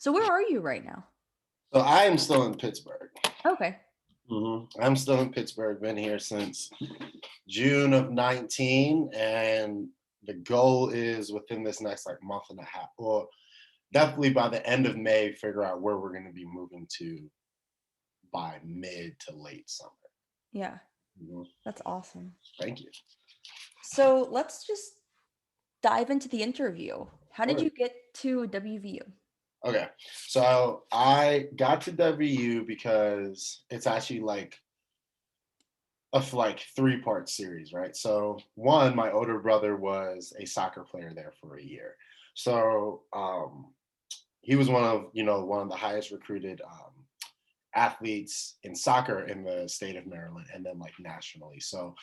So where are you right now? So I am still in Pittsburgh. Okay. I'm still in Pittsburgh. Been here since June of 19, and the goal is within this next like month and a half, or definitely by the end of May, figure out where we're going to be moving to by mid to late summer. Yeah, Mhm. that's awesome. Thank you. So let's just dive into the interview. How did Sure. you get to WVU? Okay, so I got to WU because it's actually like like three-part series, right? So one, my older brother was a soccer player there for a year. So he was one of the highest recruited athletes in soccer in the state of Maryland and then like nationally. So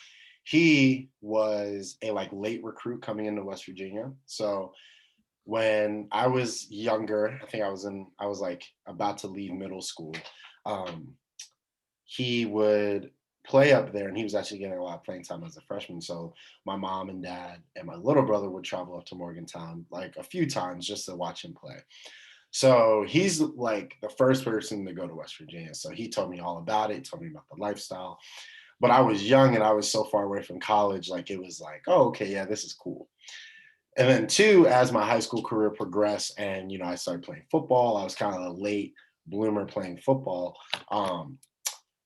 he was a like late recruit coming into West Virginia. So when I was younger, I was like about to leave middle school. Um, he would play up there and he was actually getting a lot of playing time as a freshman. So my mom and dad and my little brother would travel up to Morgantown like a few times just to watch him play. So he's like the first person to go to West Virginia. So he told me all about it, told me about the lifestyle. But I was young and I was so far away from college, like it was like, oh, okay, yeah, this is cool. And then two, as my high school career progressed and I started playing football, I was kind of a late bloomer playing football. Um,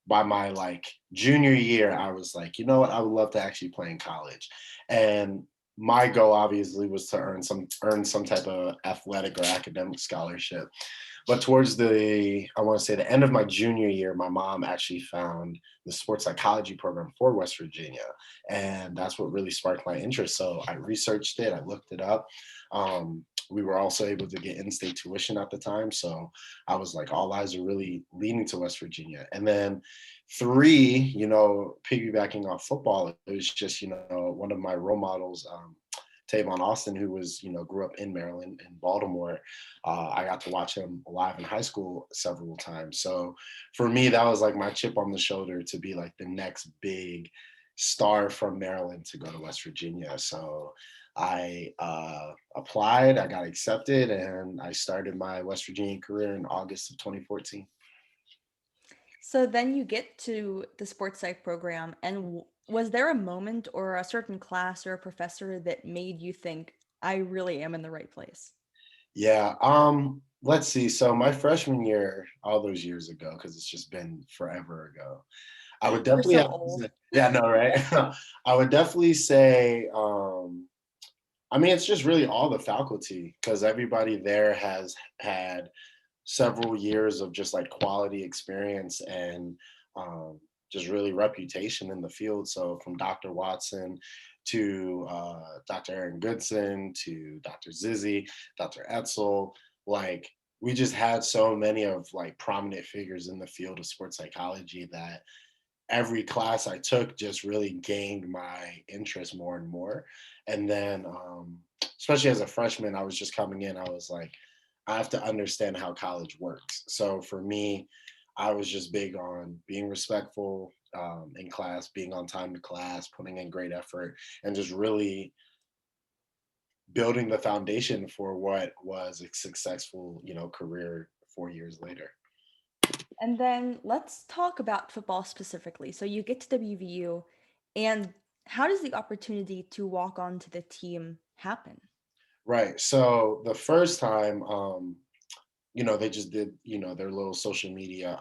by my like junior year, I was like, you know what, I would love to actually play in college. And my goal obviously was to earn some type of athletic or academic scholarship. But towards I want to say the end of my junior year, my mom actually found the sports psychology program for West Virginia. And that's what really sparked my interest. So I researched it, I looked it up. We were also able to get in-state tuition at the time. So I was like, all eyes are really leaning to West Virginia. And then three, piggybacking off football, it was just, one of my role models, Tavon Austin, who was, grew up in Maryland in Baltimore. I got to watch him live in high school several times. So for me, that was like my chip on the shoulder to be like the next big star from Maryland to go to West Virginia. So I applied, I got accepted, and I started my West Virginia career in August of 2014. So then you get to the sports psych program, and was there a moment or a certain class or a professor that made you think, I really am in the right place? Yeah. Let's see. So my freshman year, all those years ago, because it's just been forever ago, I would We're definitely so have to old. say, yeah, no, right? I would definitely say, I mean, it's just really all the faculty because everybody there has had several years of just like quality experience and just really reputation in the field. So from Dr. Watson to Dr. Aaron Goodson to Dr. Zizzy, Dr. Etzel, like we just had so many of like prominent figures in the field of sports psychology that every class I took just really gained my interest more and more. And then, especially as a freshman, I was just coming in, I was like, I have to understand how college works. So for me, I was just big on being respectful in class, being on time to class, putting in great effort, and just really building the foundation for what was a successful, career 4 years later. And then let's talk about football specifically. So you get to WVU, and how does the opportunity to walk onto the team happen? Right. So the first time, they just did, their little social media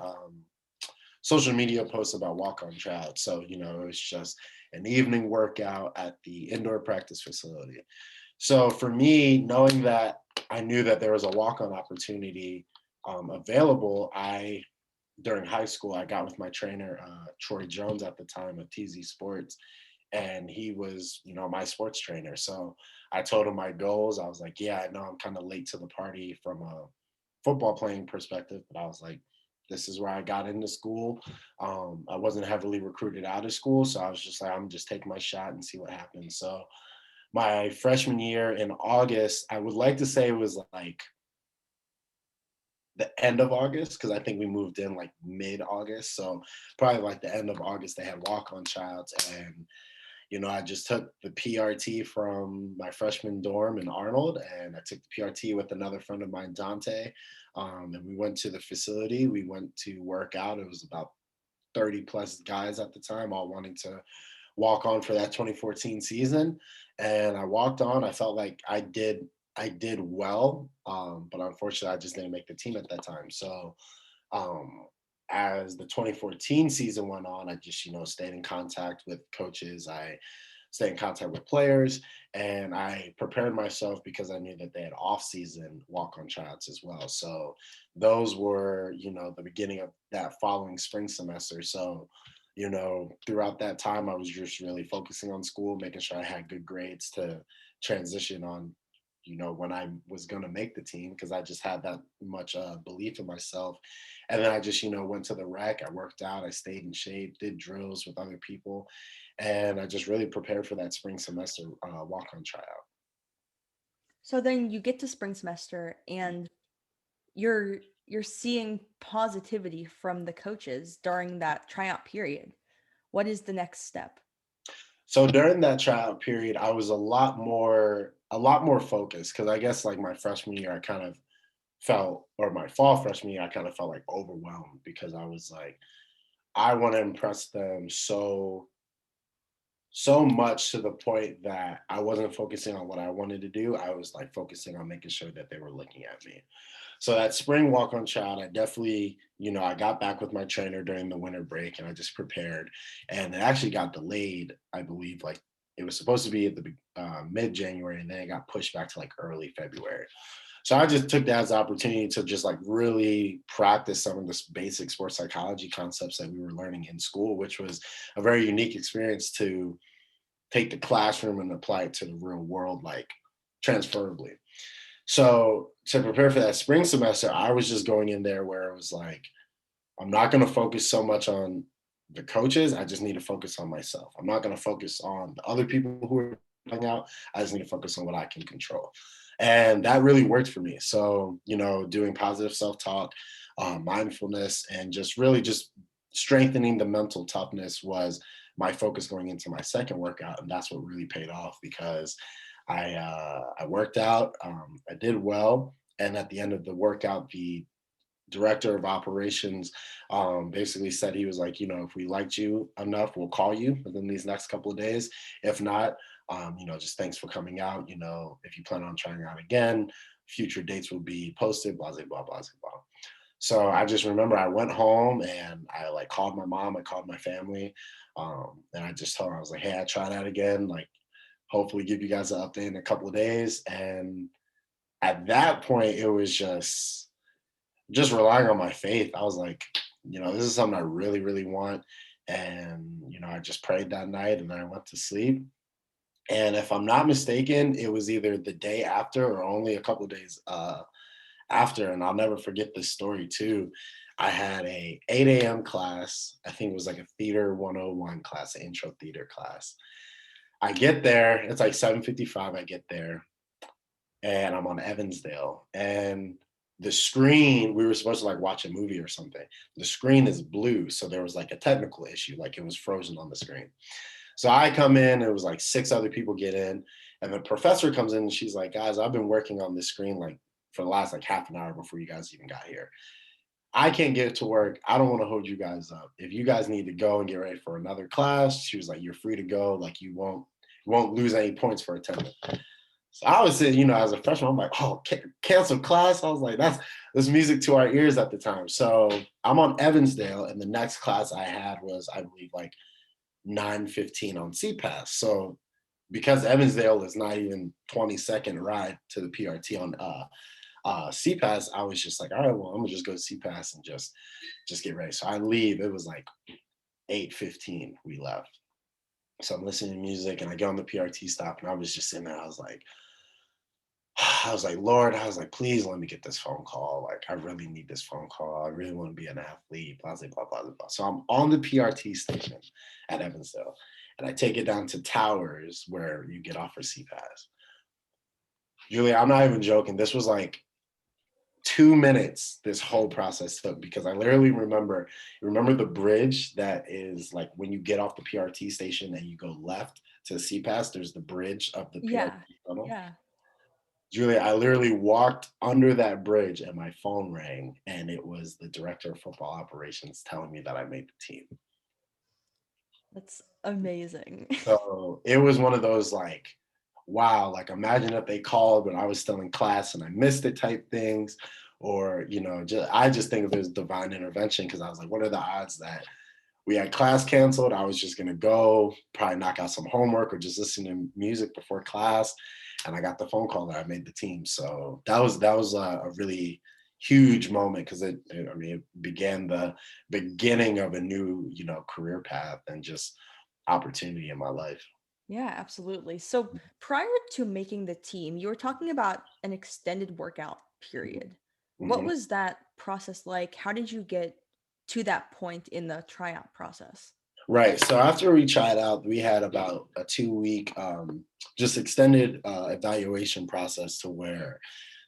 posts about walk-on trials. So, it was just an evening workout at the indoor practice facility. So for me, knowing that I knew that there was a walk-on opportunity available, during high school, I got with my trainer, Troy Jones at the time of TZ Sports, and he was, my sports trainer. So I told him my goals. I was like, yeah, I know I'm kind of late to the party from a football playing perspective, but I was like, this is where I got into school. I wasn't heavily recruited out of school, so I was just like, I'm just taking my shot and see what happens. So my freshman year in August, I would like to say it was like the end of August because I think we moved in like mid August. So probably like the end of August, they had walk on tryouts, and I just took the PRT from my freshman dorm in Arnold, and I took the PRT with another friend of mine, Dante. And we went to the facility. We went to work out. It was about 30 plus guys at the time, all wanting to walk on for that 2014 season. And I walked on. I felt like I did well, but unfortunately, I just didn't make the team at that time. So um, as the 2014 season went on, I just, stayed in contact with coaches. I stayed in contact with players, and I prepared myself because I knew that they had off-season walk-on tryouts as well. So those were, the beginning of that following spring semester. So, throughout that time, I was just really focusing on school, making sure I had good grades to transition on, when I was going to make the team, because I just had that much belief in myself. And then I just, went to the rec. I worked out. I stayed in shape, did drills with other people, and I just really prepared for that spring semester walk-on tryout. So then you get to spring semester and you're you're seeing positivity from the coaches during that tryout period. What is the next step? So during that tryout period, I was a lot more focused, because I guess like my freshman year, I kind of felt, or my fall freshman year, I kind of felt like overwhelmed, because I was like, I want to impress them so much, to the point that I wasn't focusing on what I wanted to do. I was like focusing on making sure that they were looking at me. So that spring walk on child, I definitely, I got back with my trainer during the winter break, and I just prepared. And it actually got delayed, I believe, like it was supposed to be at the mid January, and then it got pushed back to like early February. So I just took that as an opportunity to just like really practice some of this basic sports psychology concepts that we were learning in school, which was a very unique experience to take the classroom and apply it to the real world, like transferably. So to prepare for that spring semester, I was just going in there where it was like, I'm not going to focus so much on the coaches. I just need to focus on myself. I'm not going to focus on the other people who are playing out. I just need to focus on what I can control. And that really worked for me. So, doing positive self talk, mindfulness, and just really just strengthening the mental toughness was my focus going into my second workout. And that's what really paid off, because I worked out, I did well. And at the end of the workout, the director of operations basically said, he was like, if we liked you enough, we'll call you within these next couple of days. If not, just thanks for coming out. If you plan on trying out again, future dates will be posted, blah, blah, blah, blah, blah. So I just remember I went home, and I like called my mom, I called my family, and I just told her, I was like, hey, I tried out again. Like, hopefully give you guys an update in a couple of days. And at that point, it was just relying on my faith. I was like, this is something I really, really want. And, I just prayed that night, and I went to sleep. And if I'm not mistaken, it was either the day after or only a couple of days after. And I'll never forget this story too. I had a 8 a.m. class. I think it was like a theater 101 class, an intro theater class. I get there, it's like 7:55. I get there, and I'm on Evansdale, and the screen, we were supposed to like watch a movie or something. The screen is blue, so there was like a technical issue, like it was frozen on the screen. So I come in, it was like six other people get in, and the professor comes in, and she's like, guys, I've been working on this screen like for the last like half an hour before you guys even got here. I can't get to work. I don't want to hold you guys up. If you guys need to go and get ready for another class, she was like, you're free to go. Like, you won't lose any points for attendance. So I was saying, as a freshman, I'm like, oh, cancel class. I was like, that's music to our ears at the time. So I'm on Evansdale, and the next class I had was, I believe, like 9:15 on CPAS. So because Evansdale is not even 20-second ride to the PRT on CPAS, I was just like, all right, well, I'm gonna just go to CPAS and just get ready. So I leave. It was like 8:15 we left. So I'm listening to music, and I get on the PRT stop, and I was just sitting there. I was like, Lord, I was like, please let me get this phone call. Like, I really need this phone call. I really want to be an athlete, blah, blah, blah, blah, blah. So I'm on the PRT station at Evansdale, and I take it down to Towers where you get off for CPAS. Julia, I'm not even joking. This was like 2 minutes this whole process took, because I literally remember the bridge that is like when you get off the PRT station and you go left, to CPAS, there's the bridge of the PRT Yeah. tunnel. Yeah. Julia, I literally walked under that bridge and my phone rang, and it was the director of football operations telling me that I made the team. That's amazing. So it was one of those like, wow, like imagine if they called when I was still in class and I missed it type things. Or, I just think of it as divine intervention because I was like, what are the odds that we had class canceled? I was just gonna go, probably knock out some homework or just listen to music before class. And I got the phone call that I made the team. So that was a really huge moment because it began the beginning of a new, career path and just opportunity in my life. Yeah, absolutely. So prior to making the team, you were talking about an extended workout period. What Mhm. was that process like? How did you get to that point in the tryout process? Right. So after we tried out, we had about a 2 week just extended evaluation process to where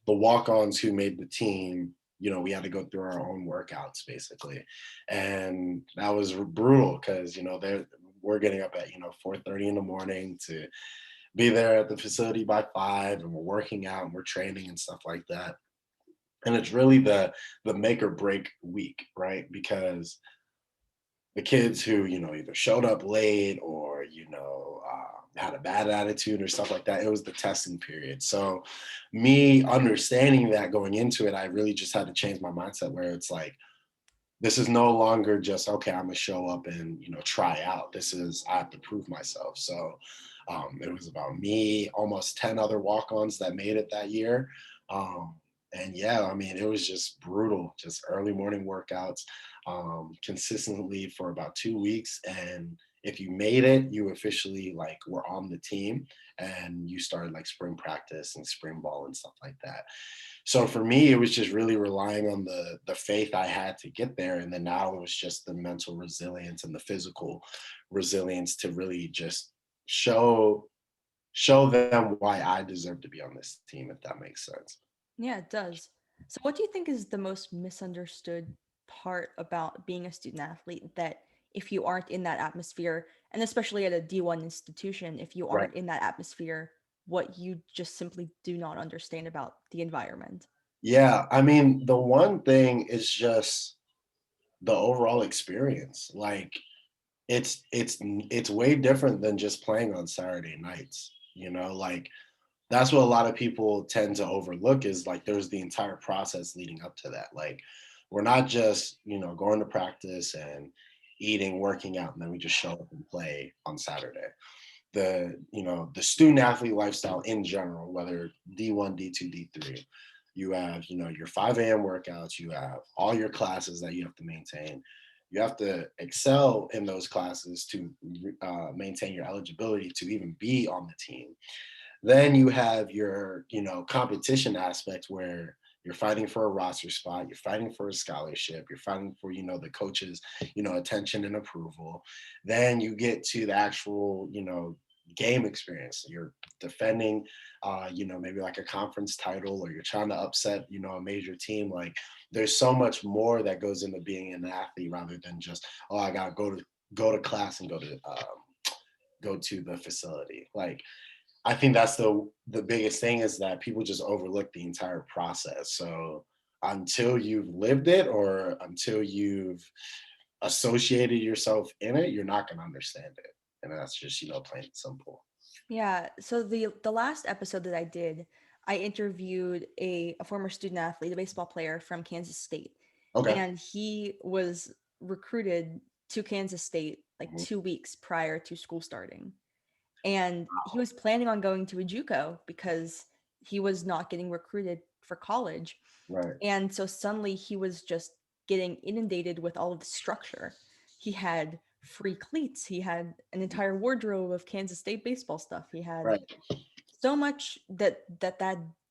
the walk-ons who made the team, we had to go through our own workouts basically, and that was brutal because we're getting up at 4:30 in the morning to be there at the facility by 5, and we're working out and we're training and stuff like that. And it's really the make or break week, right? Because the kids who either showed up late or had a bad attitude or stuff like that, it was the testing period. So me understanding that going into it, I really just had to change my mindset where it's like, this is no longer just okay, I'm gonna show up and try out. This is, I have to prove myself. So it was about me, almost 10 other walk-ons that made it that year. um, and yeah, I mean, it was just brutal, just early morning workouts consistently for about 2 weeks. And if you made it, you officially like were on the team, and you started like spring practice and spring ball and stuff like that. So for me, it was just really relying on the faith I had to get there. And then now it was just the mental resilience and the physical resilience to really just show show them why I deserve to be on this team, if that makes sense. Yeah, it does. So what do you think is the most misunderstood part about being a student athlete that if you aren't in that atmosphere, and especially at a D1 institution, if you Right. aren't in that atmosphere, what you just simply do not understand about the environment? Yeah. I mean, the one thing is just the overall experience. Like it's way different than just playing on Saturday nights. Like that's what a lot of people tend to overlook is like there's the entire process leading up to that. Like we're not just, going to practice and eating, working out, and then we just show up and play on Saturday. The student athlete lifestyle in general, whether D1, D2, D3, you have, your 5 a.m. workouts, you have all your classes that you have to maintain. You have to excel in those classes to maintain your eligibility to even be on the team. Then you have your, competition aspect where you're fighting for a roster spot, you're fighting for a scholarship, you're fighting for, the coaches, attention and approval. Then you get to the actual, game experience. You're defending, maybe like a conference title, or you're trying to upset, a major team. Like there's so much more that goes into being an athlete rather than just, oh, I gotta go to class and go to the facility. Like I think that's the biggest thing is that people just overlook the entire process. So until you've lived it or until you've associated yourself in it, you're not going to understand it. And that's just, plain and simple. Yeah, so the last episode that I did, I interviewed a former student athlete, a baseball player from Kansas State, Okay. and he was recruited to Kansas State like Mhm. 2 weeks prior to school starting. And he was planning on going to a JUCO because he was not getting recruited for college. Right. And so suddenly he was just getting inundated with all of the structure. He had free cleats, he had an entire wardrobe of Kansas State baseball stuff. He had Right. so much that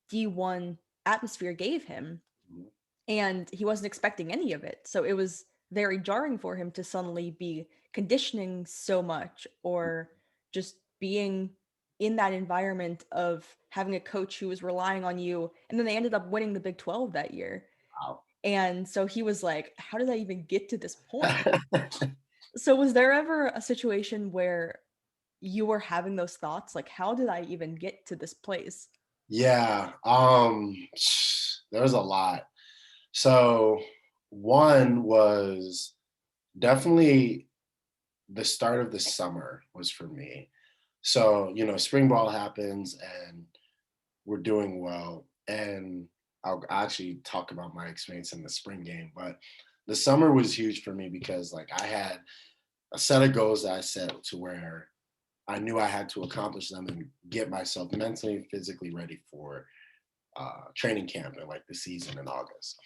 D1 atmosphere gave him, Mhm. and he wasn't expecting any of it. So it was very jarring for him to suddenly be conditioning so much or just being in that environment of having a coach who was relying on you. And then they ended up winning the Big 12 that year. Wow. And so he was like, how did I even get to this point? So was there ever a situation where you were having those thoughts? Like, how did I even get to this place? Yeah, there was a lot. So one was definitely the start of the summer was for me. So, spring ball happens and we're doing well. And I'll actually talk about my experience in the spring game, but the summer was huge for me because like I had a set of goals that I set to where I knew I had to accomplish them and get myself mentally and physically ready for training camp and like the season in August.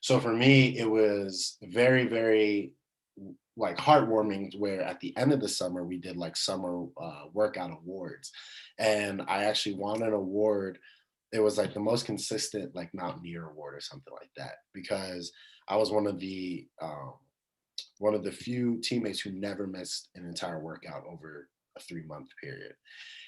So for me, it was very, very like heartwarming where at the end of the summer we did like summer workout awards, and I actually won an award. It was like the most consistent like mountaineer award or something like that, because I was one of the few teammates who never missed an entire workout over a 3 month period.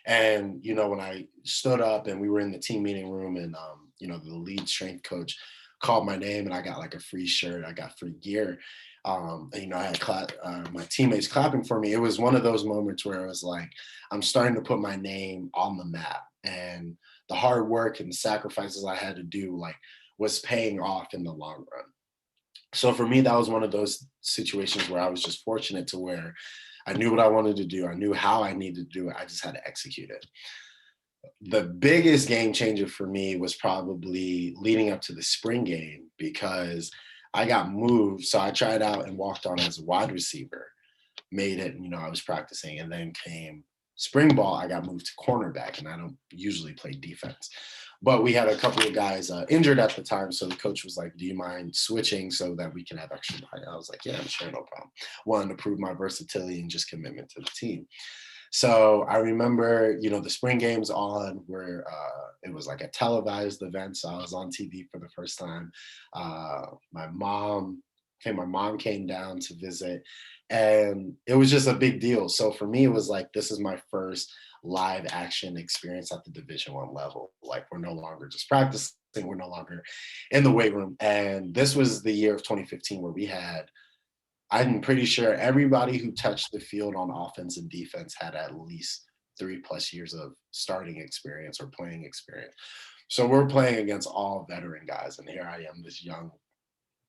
And when I stood up and we were in the team meeting room, and the lead strength coach called my name, and I got like a free shirt, I got free gear. And, I had my teammates clapping for me. It was one of those moments where it was like I'm starting to put my name on the map, and the hard work and the sacrifices I had to do like was paying off in the long run. So for me, that was one of those situations where I was just fortunate to where I knew what I wanted to do. I knew how I needed to do it. I just had to execute it. The biggest game changer for me was probably leading up to the spring game, because I got moved. So I tried out and walked on as a wide receiver, made it, and, I was practicing. And then came spring ball, I got moved to cornerback, and I don't usually play defense. But we had a couple of guys injured at the time. So the coach was like, do you mind switching so that we can have extra body? I was like, yeah, I'm sure, no problem. Wanted to prove my versatility and just commitment to the team. So I remember, the spring games on where it was like a televised event. So I was on TV for the first time. My mom came down to visit, and it was just a big deal. So for me, it was like, this is my first live action experience at the Division 1 level. Like, we're no longer just practicing, we're no longer in the weight room. And this was the year of 2015 where I'm pretty sure everybody who touched the field on offense and defense had at least 3+ years of starting experience or playing experience. So we're playing against all veteran guys, and here I am, this young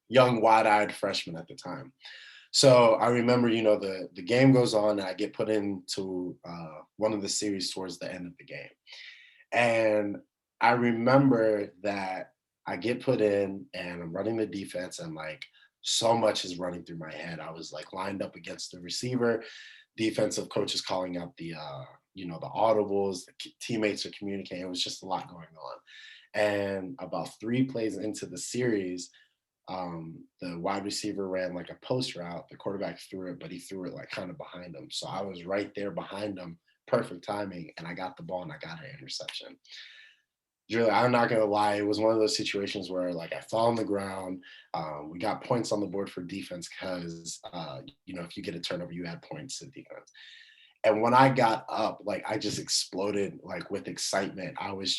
wide-eyed freshman at the time. So I remember, the game goes on, and I get put into one of the series towards the end of the game. And I remember that I get put in and I'm running the defense, and like so much is running through my head. I was like lined up against the receiver, defensive coach is calling out the audibles, teammates are communicating. It was just a lot going on. And about 3 plays into the series, the wide receiver ran like a post route. The quarterback threw it, but he threw it like kind of behind him. So I was right there behind him, perfect timing, and I got the ball and I got an interception. Julie, I'm not gonna lie, it was one of those situations where like I fell on the ground. We got points on the board for defense because if you get a turnover, you add points to defense. And when I got up, like I just exploded like with excitement. I was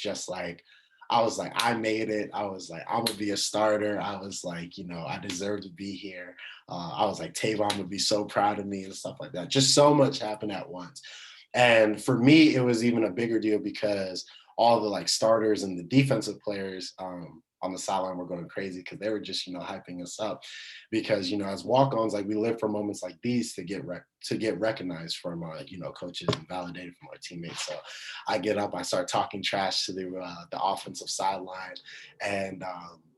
like, I made it. I was like, I'm gonna be a starter. I was like, I deserve to be here. I was like, Tavon would be so proud of me and stuff like that. Just so much happened at once. And for me, it was even a bigger deal because all the like starters and the defensive players on the sideline were going crazy because they were just hyping us up, because as walk-ons, like we live for moments like these to get recognized from coaches and validated from our teammates. So I get up, I start talking trash to the offensive sideline, and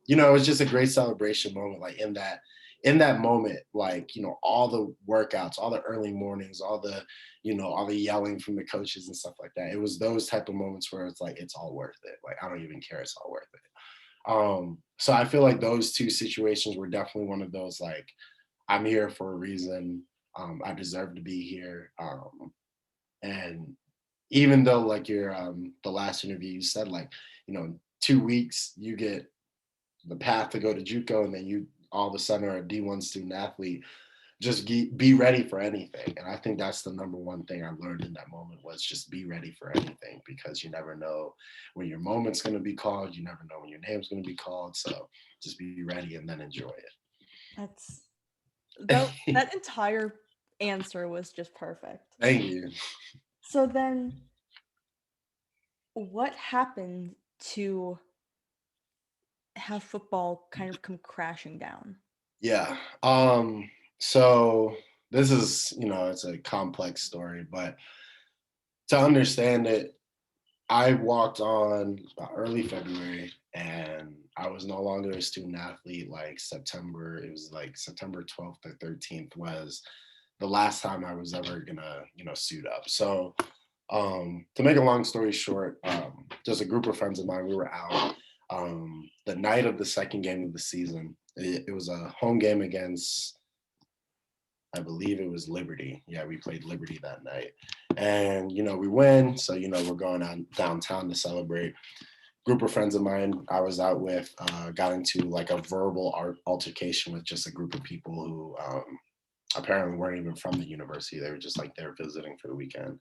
it was just a great celebration moment. Like in that moment, like all the workouts, all the early mornings, all the yelling from the coaches and stuff like that. It was those type of moments where it's like, it's all worth it. Like, I don't even care. It's all worth it. So I feel like those two situations were definitely one of those, like, I'm here for a reason. I deserve to be here. And even though like the last interview you said, like, 2 weeks, you get the path to go to JUCO, and then you all of a sudden are a D1 student athlete. Just be ready for anything. And I think that's the number one thing I learned in that moment, was just be ready for anything, because you never know when your moment's going to be called. You never know when your name's going to be called. So just be ready and then enjoy That's that it. that entire answer was just perfect. Thank you. So then what happened to have football kind of come crashing down? Yeah. So this is, it's a complex story, but to understand it, I walked on about early February and I was no longer a student athlete. Like September, it was like September 12th or 13th was the last time I was ever gonna, suit up. So to make a long story short, just a group of friends of mine, we were out the night of the second game of the season. It was a home game against, I believe it was Liberty. Yeah, we played Liberty that night. And, we win. So, we're going on downtown to celebrate. Group of friends of mine I was out with got into like a verbal altercation with just a group of people who apparently weren't even from the university. They were just like there visiting for the weekend.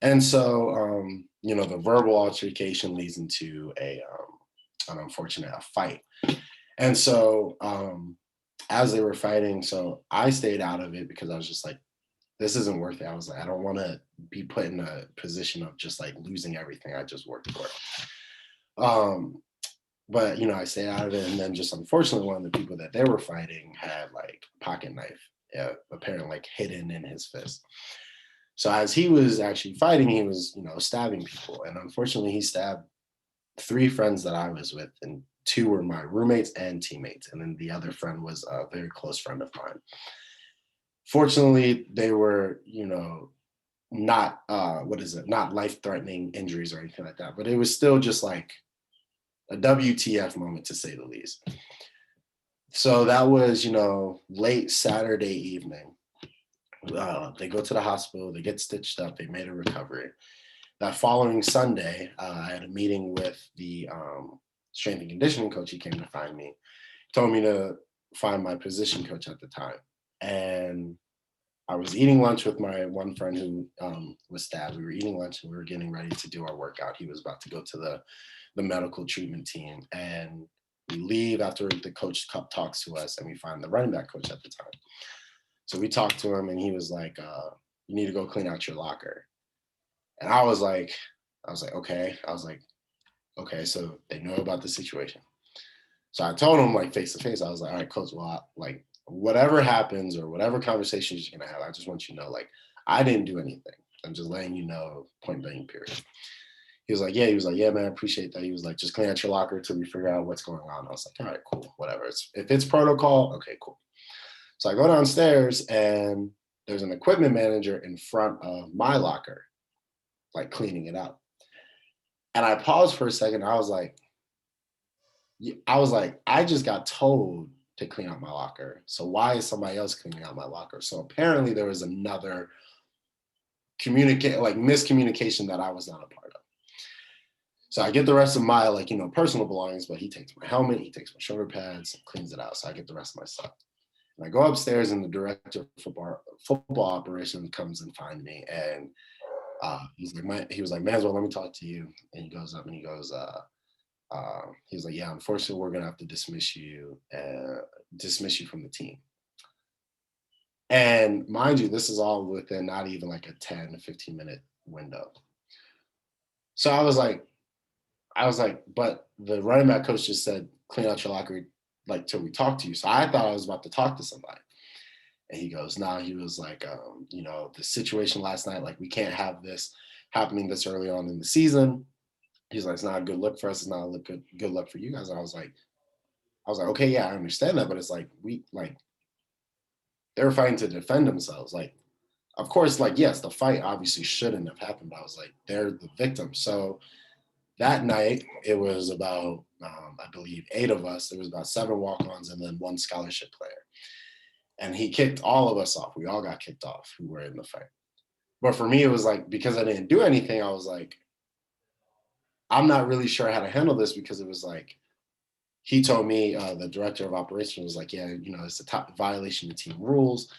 And so, the verbal altercation leads into an unfortunate fight. And so, as they were fighting, so I stayed out of it because I was just like, this isn't worth it. I was like, I don't want to be put in a position of just like losing everything I just worked for. Um, but I stayed out of it, and then just unfortunately, one of the people that they were fighting had like a pocket knife, apparently like hidden in his fist. So as he was actually fighting, he was stabbing people, and unfortunately, he stabbed three friends that I was with, and two were my roommates and teammates, and then the other friend was a very close friend of mine. Fortunately, they were, not not life-threatening injuries or anything like that, but it was still just like a WTF moment to say the least. So that was, late Saturday evening. They go to the hospital, they get stitched up, they made a recovery. That following Sunday, I had a meeting with the strength and conditioning coach. He came to find me, told me to find my position coach at the time. And I was eating lunch with my one friend who was stabbed. We were eating lunch and we were getting ready to do our workout. He was about to go to the medical treatment team. And we leave after the coach talks to us, and we find the running back coach at the time. So we talked to him and he was like, you need to go clean out your locker. And I was like, okay. I was like, okay, so they know about the situation. So I told him like face to face, I was like, all right, coach, well, like whatever happens or whatever conversations you're gonna have, I just want you to know, like, I didn't do anything. I'm just letting you know, point blank, period. He was like, yeah, man, I appreciate that. He was like, just clean out your locker till we figure out what's going on. I was like, all right, cool, whatever. If it's protocol, okay, cool. So I go downstairs and there's an equipment manager in front of my locker, like cleaning it out. And I paused for a second. I just got told to clean out my locker. So why is somebody else cleaning out my locker? So apparently there was another miscommunication that I was not a part of. So I get the rest of my personal belongings, but he takes my helmet, he takes my shoulder pads, cleans it out. So I get the rest of my stuff. And I go upstairs and the director of football operations comes and finds me. And he was like, Manswell, let me talk to you. And he goes up and he goes, he was like, yeah, unfortunately, we're gonna have to dismiss you from the team. And mind you, this is all within not even like a 10 to 15-minute window. So I was like, but the running back coach just said, clean out your locker like till we talk to you. So I thought I was about to talk to somebody. And he goes, nah, he was like, the situation last night, like we can't have this happening this early on in the season. He's like, it's not a good look for us. It's not a good look for you guys. And I was like, okay, yeah, I understand that, but it's like they were fighting to defend themselves. Like, of course, like yes, the fight obviously shouldn't have happened, but I was like, they're the victim. So that night, it was about I believe 8 of us. There was about 7 walk-ons and then 1 scholarship player. And he kicked all of us off. We all got kicked off who were in the fight. But for me, it was like because I didn't do anything, I was like, I'm not really sure how to handle this because it was like he told me the director of operations was like, yeah, it's a top violation of team rules.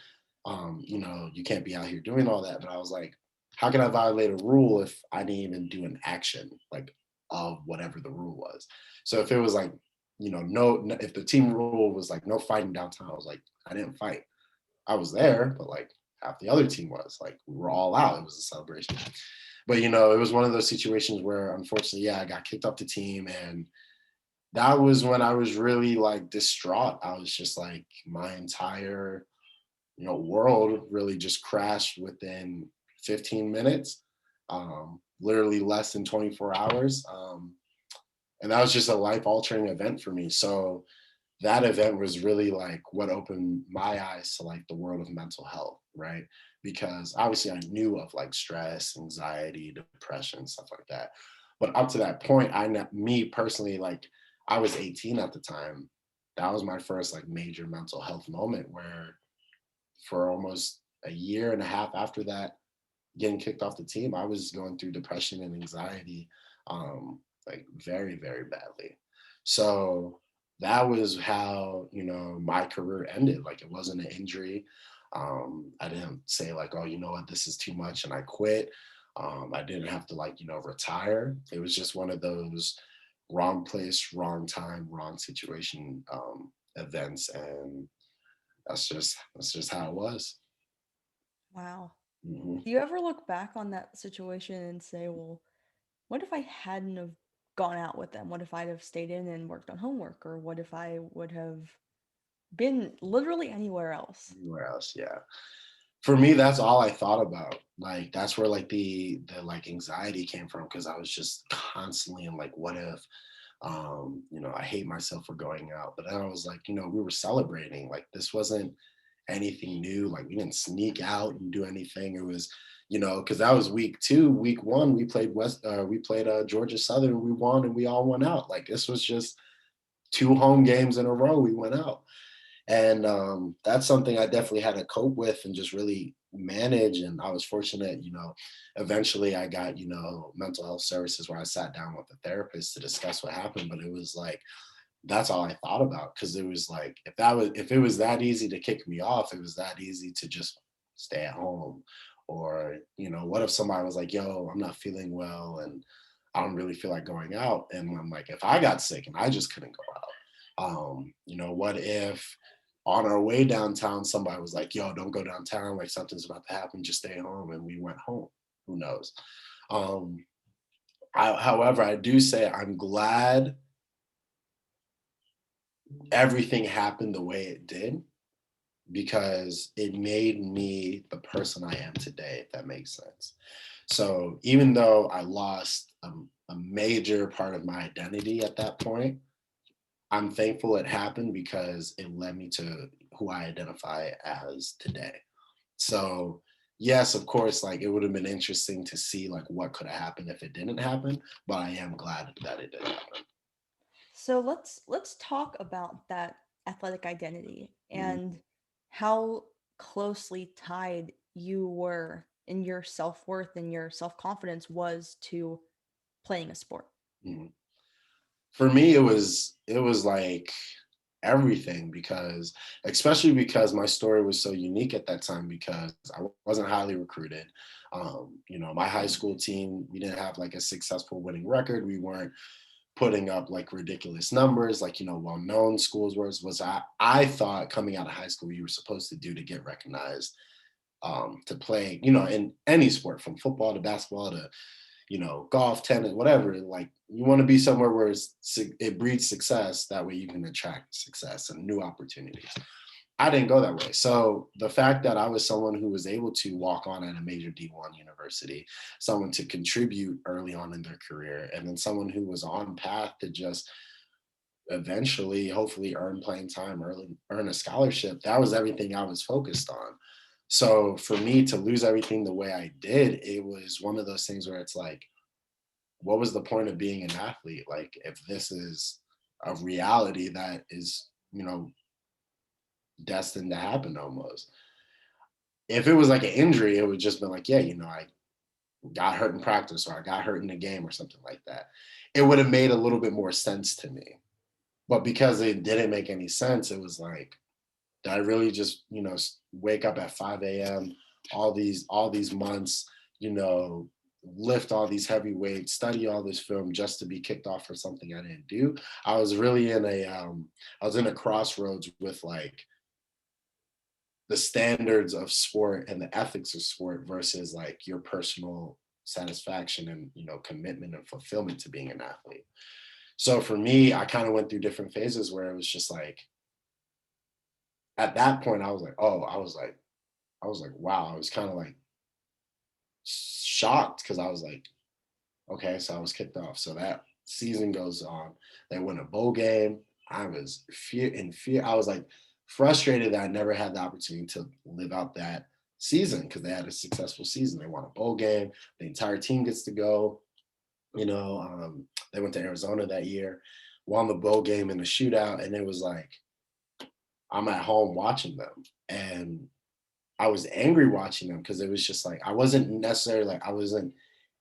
You can't be out here doing all that. But I was like, how can I violate a rule if I didn't even do an action like of whatever the rule was? So if it was like, if the team rule was like no fighting downtown, I was like, I didn't fight. I was there, but like half the other team was. Like we were all out. It was a celebration. But you know, it was one of those situations where unfortunately, yeah, I got kicked off the team, and that was when I was really like distraught. I was just like my entire, you know, world really just crashed within 15 minutes, literally less than 24 hours. And that was just a life altering event for me. So that event was really like what opened my eyes to like the world of mental health, right? Because obviously I knew of like stress, anxiety, depression, stuff like that. But up to that point, me personally, like I was 18 at the time. That was my first like major mental health moment where for almost a year and a half after that, getting kicked off the team, I was going through depression and anxiety, like very, very badly. So that was how, you know, my career ended. Like it wasn't an injury. I didn't say like, oh, you know what, this is too much and I quit. I didn't have to like, you know, retire. It was just one of those wrong place, wrong time, wrong situation events. And that's just how it was. Wow. Mhm. Do you ever look back on that situation and say, well, what if I hadn't have gone out with them? What if I'd have stayed in and worked on homework? Or what if I would have been literally anywhere else? Anywhere else, yeah. For me, that's all I thought about. Like that's where like the like anxiety came from because I was just constantly in like, what if? You know, I hate myself for going out. But then I was like, you know, we were celebrating. Like this wasn't anything new. Like we didn't sneak out and do anything. It was, you know, because that was week two. Week one, we played Georgia Southern. We won and we all went out. Like this was just two home games in a row. We went out. And that's something I definitely had to cope with and just really manage. And I was fortunate, you know, eventually I got, you know, mental health services where I sat down with a therapist to discuss what happened. But it was like, that's all I thought about. Cause it was like, if it was that easy to kick me off, it was that easy to just stay at home. Or, you know, what if somebody was like, yo, I'm not feeling well and I don't really feel like going out. And I'm like, if I got sick and I just couldn't go out, you know, what if on our way downtown, somebody was like, yo, don't go downtown, like something's about to happen, just stay home. And we went home. Who knows? Um, however, I do say I'm glad everything happened the way it did because it made me the person I am today, if that makes sense. So even though I lost a major part of my identity at that point, I'm thankful it happened because it led me to who I identify as today. So yes, of course, like it would have been interesting to see like what could have happened if it didn't happen, but I am glad that it did happen. So let's talk about that athletic identity Mhm, and how closely tied you were in your self-worth and your self-confidence was to playing a sport. mhm. For me, it was like everything because especially because my story was so unique at that time because I wasn't highly recruited. You know, my high school team, we didn't have like a successful winning record. We weren't putting up like ridiculous numbers like, you know, well-known schools was I thought coming out of high school you were supposed to do to get recognized, to play, you know, in any sport from football to basketball to, you know, golf, tennis, whatever. Like you want to be somewhere where it breeds success. That way you can attract success and new opportunities. I didn't go that way. So the fact that I was someone who was able to walk on at a major D1 university, someone to contribute early on in their career, and then someone who was on path to just eventually, hopefully, earn playing time, earn a scholarship, that was everything I was focused on. So for me to lose everything the way I did, it was one of those things where it's like, what was the point of being an athlete? Like, if this is a reality that is, you know, destined to happen almost. If it was like an injury, it would just been like, yeah, you know, I got hurt in practice or I got hurt in the game or something like that. It would have made a little bit more sense to me. But because it didn't make any sense, it was like, did I really just, you know, wake up at 5 a.m. all these months, you know, lift all these heavy weights, study all this film just to be kicked off for something I didn't do? I was really in a crossroads with like, the standards of sport and the ethics of sport versus like your personal satisfaction and, you know, commitment and fulfillment to being an athlete. So for me, I kind of went through different phases where it was just like, at that point, I was like, oh, I was like, wow, I was kind of like shocked because I was like, okay, so I was kicked off. So that season goes on. They win a bowl game. I was in fear. I was like frustrated that I never had the opportunity to live out that season because they had a successful season. They won a bowl game. The entire team gets to go. You know, they went to Arizona that year, won the bowl game in a shootout, and it was like I'm at home watching them, and I was angry watching them because it was just like I wasn't necessarily like I wasn't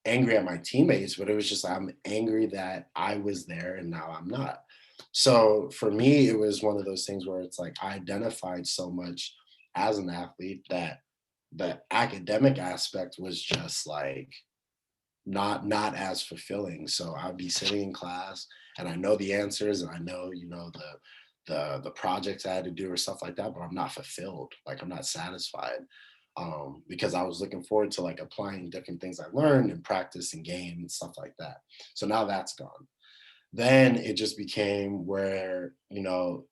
angry at my teammates, but it was just like, I'm angry that I was there and now I'm not. So for me, it was one of those things where it's like I identified so much as an athlete that the academic aspect was just like not as fulfilling. So I'd be sitting in class and I know the answers and I know, you know, the projects I had to do or stuff like that, but I'm not fulfilled. Like I'm not satisfied. Because I was looking forward to like applying different things I learned and practice and game and stuff like that. So now that's gone. Then it just became where, you know,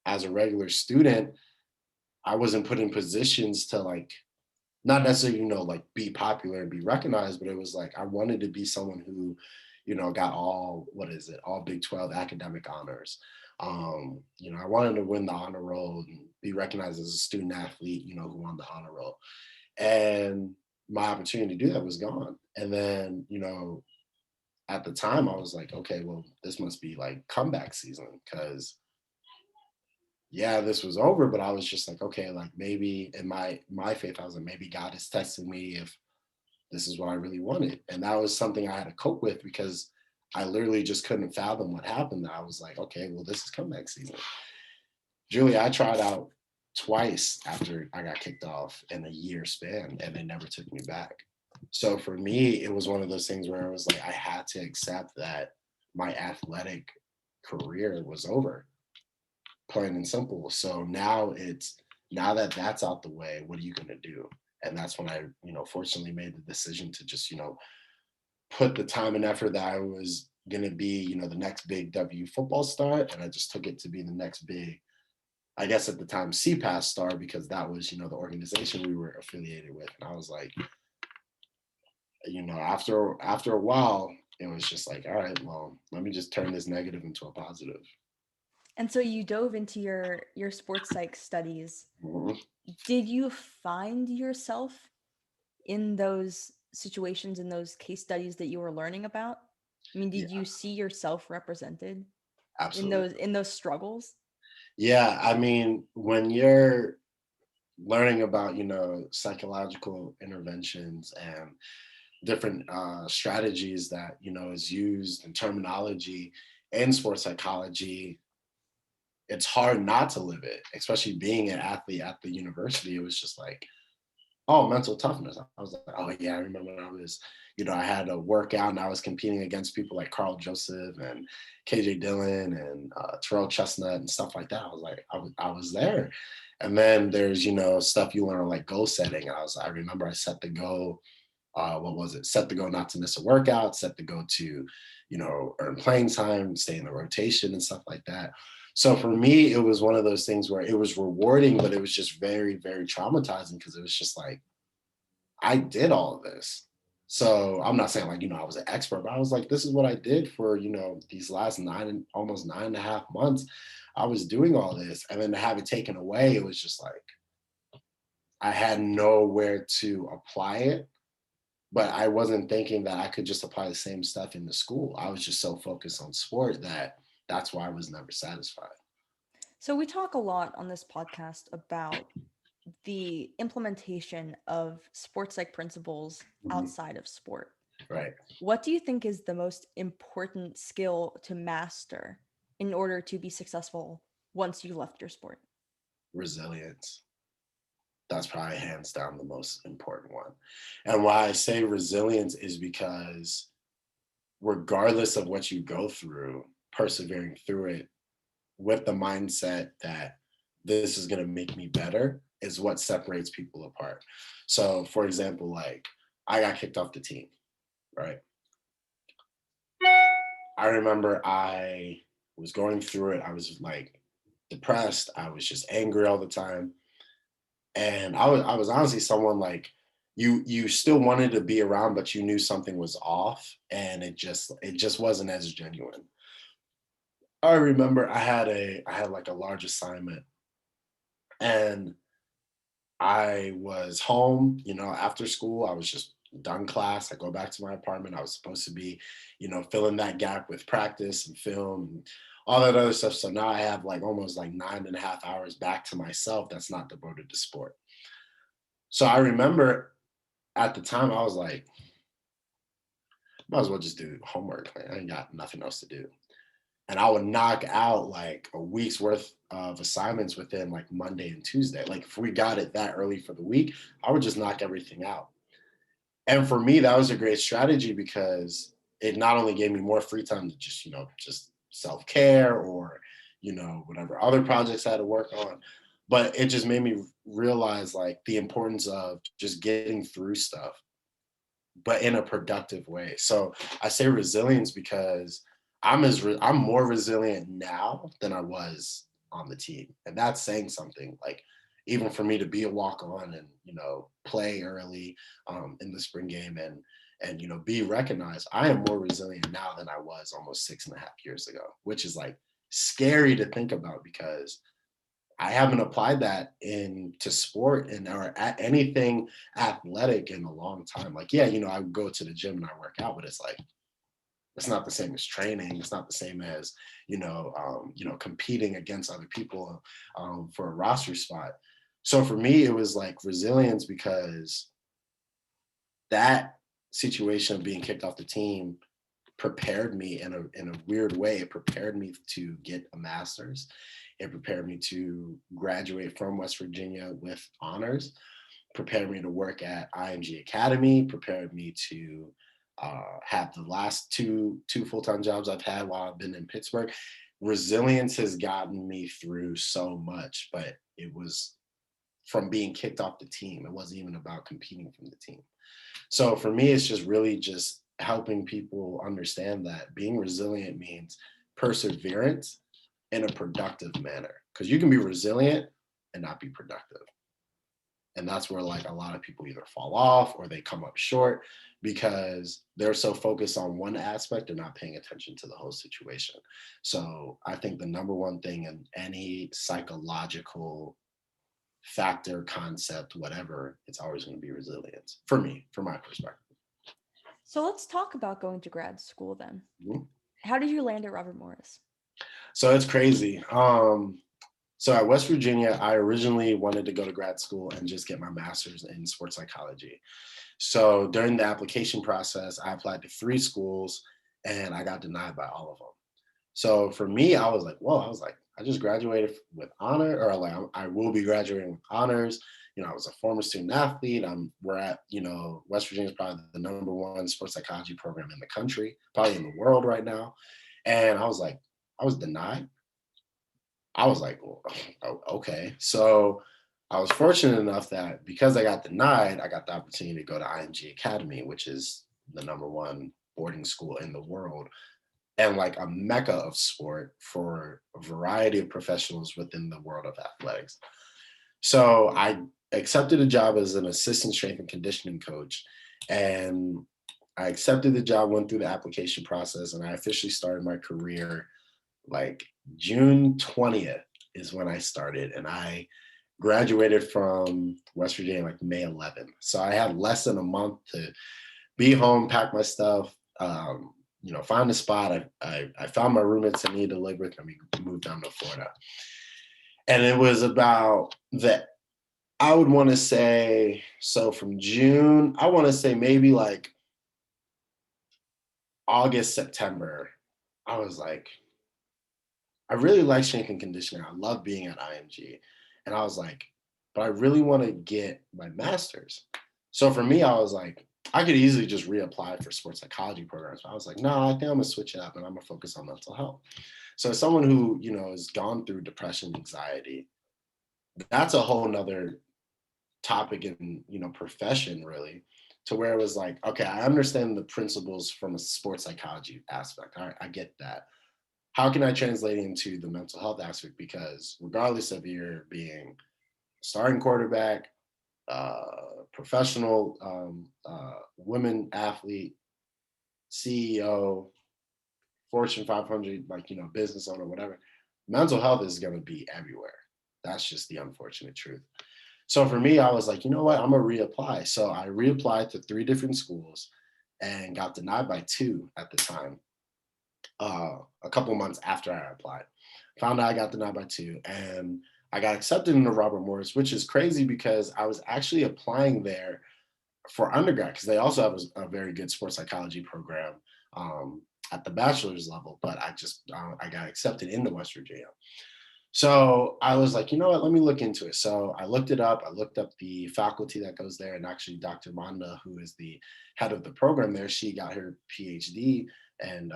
as a regular student, I wasn't put in positions to like not necessarily, you know, like be popular and be recognized, but it was like I wanted to be someone who, you know, got all what is it, all Big 12 academic honors. You know, I wanted to win the honor roll and be recognized as a student athlete, you know, who won the honor roll. And my opportunity to do that was gone. And then, you know, at the time I was like, okay, well, this must be like comeback season because yeah, this was over, but I was just like, okay, like maybe in my faith, I was like, maybe God is testing me if this is what I really wanted. And that was something I had to cope with because I literally just couldn't fathom what happened. I was like, okay, well, this is comeback season. Julie, I tried out twice after I got kicked off in a year span and they never took me back. So for me, it was one of those things where it was like I had to accept that my athletic career was over, plain and simple. So now it's now that that's out the way, what are you gonna do? And that's when I, you know, fortunately made the decision to just, you know, put the time and effort that I was gonna be, you know, the next big W football star, and I just took it to be the next big, I guess at the time, CPAS star because that was, you know, the organization we were affiliated with. And I was like, you know, after a while, it was just like, all right, well, let me just turn this negative into a positive. And so you dove into your sports psych studies. Mhm. Did you find yourself in those situations, in those case studies that you were learning about? I mean, did Yeah, you see yourself represented absolutely. in those struggles? Yeah, I mean, when you're learning about, you know, psychological interventions and different strategies that, you know, is used in terminology in sports psychology, it's hard not to live it, especially being an athlete at the university. It was just like, oh, mental toughness. I was like, oh yeah, I remember when I was, you know, I had to work out and I was competing against people like Carl Joseph and KJ Dillon and Terrell Chestnut and stuff like that. I was like, I was there. And then there's, you know, stuff you learn like goal setting. I remember I set the goal, what was it? Set the goal not to miss a workout, set the goal to, you know, earn playing time, stay in the rotation and stuff like that. So for me, it was one of those things where it was rewarding, but it was just very, very traumatizing because it was just like, I did all of this. So I'm not saying like, you know, I was an expert, but I was like, this is what I did for, you know, these last almost 9.5 months. I was doing all this. And then to have it taken away, it was just like, I had nowhere to apply it, but I wasn't thinking that I could just apply the same stuff in the school. I was just so focused on sport that that's why I was never satisfied. So we talk a lot on this podcast about the implementation of sports psych principles Mhm. outside of sport. Right. What do you think is the most important skill to master in order to be successful once you left your sport? Resilience. That's probably hands down the most important one. And why I say resilience is because regardless of what you go through, persevering through it with the mindset that this is going to make me better is what separates people apart. So, for example, like I got kicked off the team, right? I remember I was going through it. I was like depressed. I was just angry all the time. And I was honestly someone like you still wanted to be around, but you knew something was off and it just wasn't as genuine. I remember I had like a large assignment and I was home, after school. I was just done class. I go back to my apartment. I was supposed to be, filling that gap with practice and film and all that other stuff. So now I have like almost like 9.5 hours back to myself that's not devoted to sport. So I remember at the time I was like, might as well just do homework. Like, I ain't got nothing else to do. And I would knock out like a week's worth of assignments within like Monday and Tuesday. Like if we got it that early for the week, I would just knock everything out. And for me, that was a great strategy because it not only gave me more free time to just self care or, whatever other projects I had to work on, but it just made me realize like the importance of just getting through stuff, but in a productive way. So I say resilience because I'm more resilient now than I was on the team, and that's saying something. Like even for me to be a walk on and play early in the spring game and be recognized, I am more resilient now than I was almost 6.5 years ago, which is like scary to think about because I haven't applied that into sport and or at anything athletic in a long time. Like, yeah, I go to the gym and I work out, but it's like it's not the same as training. It's not the same as competing against other people for a roster spot. So for me, it was like resilience because that situation of being kicked off the team prepared me in a weird way. It prepared me to get a master's. It prepared me to graduate from West Virginia with honors, prepared me to work at IMG Academy, prepared me to have the last two full-time jobs I've had while I've been in Pittsburgh. Resilience has gotten me through so much, but it was from being kicked off the team. It wasn't even about competing from the team. So for me, it's just really just helping people understand that being resilient means perseverance in a productive manner. Because you can be resilient and not be productive. And that's where like a lot of people either fall off or they come up short because they're so focused on one aspect and not paying attention to the whole situation. So I think the number one thing in any psychological factor, concept, whatever, it's always going to be resilience for me, from my perspective. So let's talk about going to grad school then. Mhm. How did you land at Robert Morris? So it's crazy. So at West Virginia, I originally wanted to go to grad school and just get my master's in sports psychology. So during the application process, I applied to 3 schools and I got denied by all of them. So for me, I was like, whoa, I was like, I just graduated with honor, or like I will be graduating with honors. I was a former student athlete. We're at, West Virginia is probably the number one sports psychology program in the country, probably in the world right now. And I was like, I was denied. I was like, well, okay. So I was fortunate enough that because I got denied, I got the opportunity to go to IMG Academy, which is the number one boarding school in the world and like a mecca of sport for a variety of professionals within the world of athletics. So I accepted a job as an assistant strength and conditioning coach. And I accepted the job, went through the application process, and I officially started my career like June 20th is when I started. And I graduated from West Virginia like May 11th. So I had less than a month to be home, pack my stuff, find a spot. I found my roommates I needed to live with, and we moved down to Florida. And it was about that. I would want to say, so from June, I want to say maybe like August, September, I was like, I really like strength and conditioning. I love being at IMG. And I was like, but I really want to get my master's. So for me, I was like, I could easily just reapply for sports psychology programs. But I was like, no, I think I'm gonna switch it up and I'm gonna focus on mental health. So as someone who, has gone through depression, anxiety, that's a whole nother topic in, profession really, to where it was like, okay, I understand the principles from a sports psychology aspect. All right, I get that. How can I translate it into the mental health aspect? Because regardless of your being starting quarterback, professional women athlete, CEO, Fortune 500, like, business owner, whatever, mental health is going to be everywhere. That's just the unfortunate truth. So for me, I was like, you know what? I'm going to reapply. So I reapplied to three different schools and got denied by two at the time, a couple months after I applied. Found out I got denied by two, and I got accepted into Robert Morris, which is crazy because I was actually applying there for undergrad because they also have a very good sports psychology program at the bachelor's level. But I got accepted into West Virginia. So I was like, you know what, let me look into it. So I looked it up. I looked up the faculty that goes there. And actually, Dr. Manda, who is the head of the program there, she got her PhD and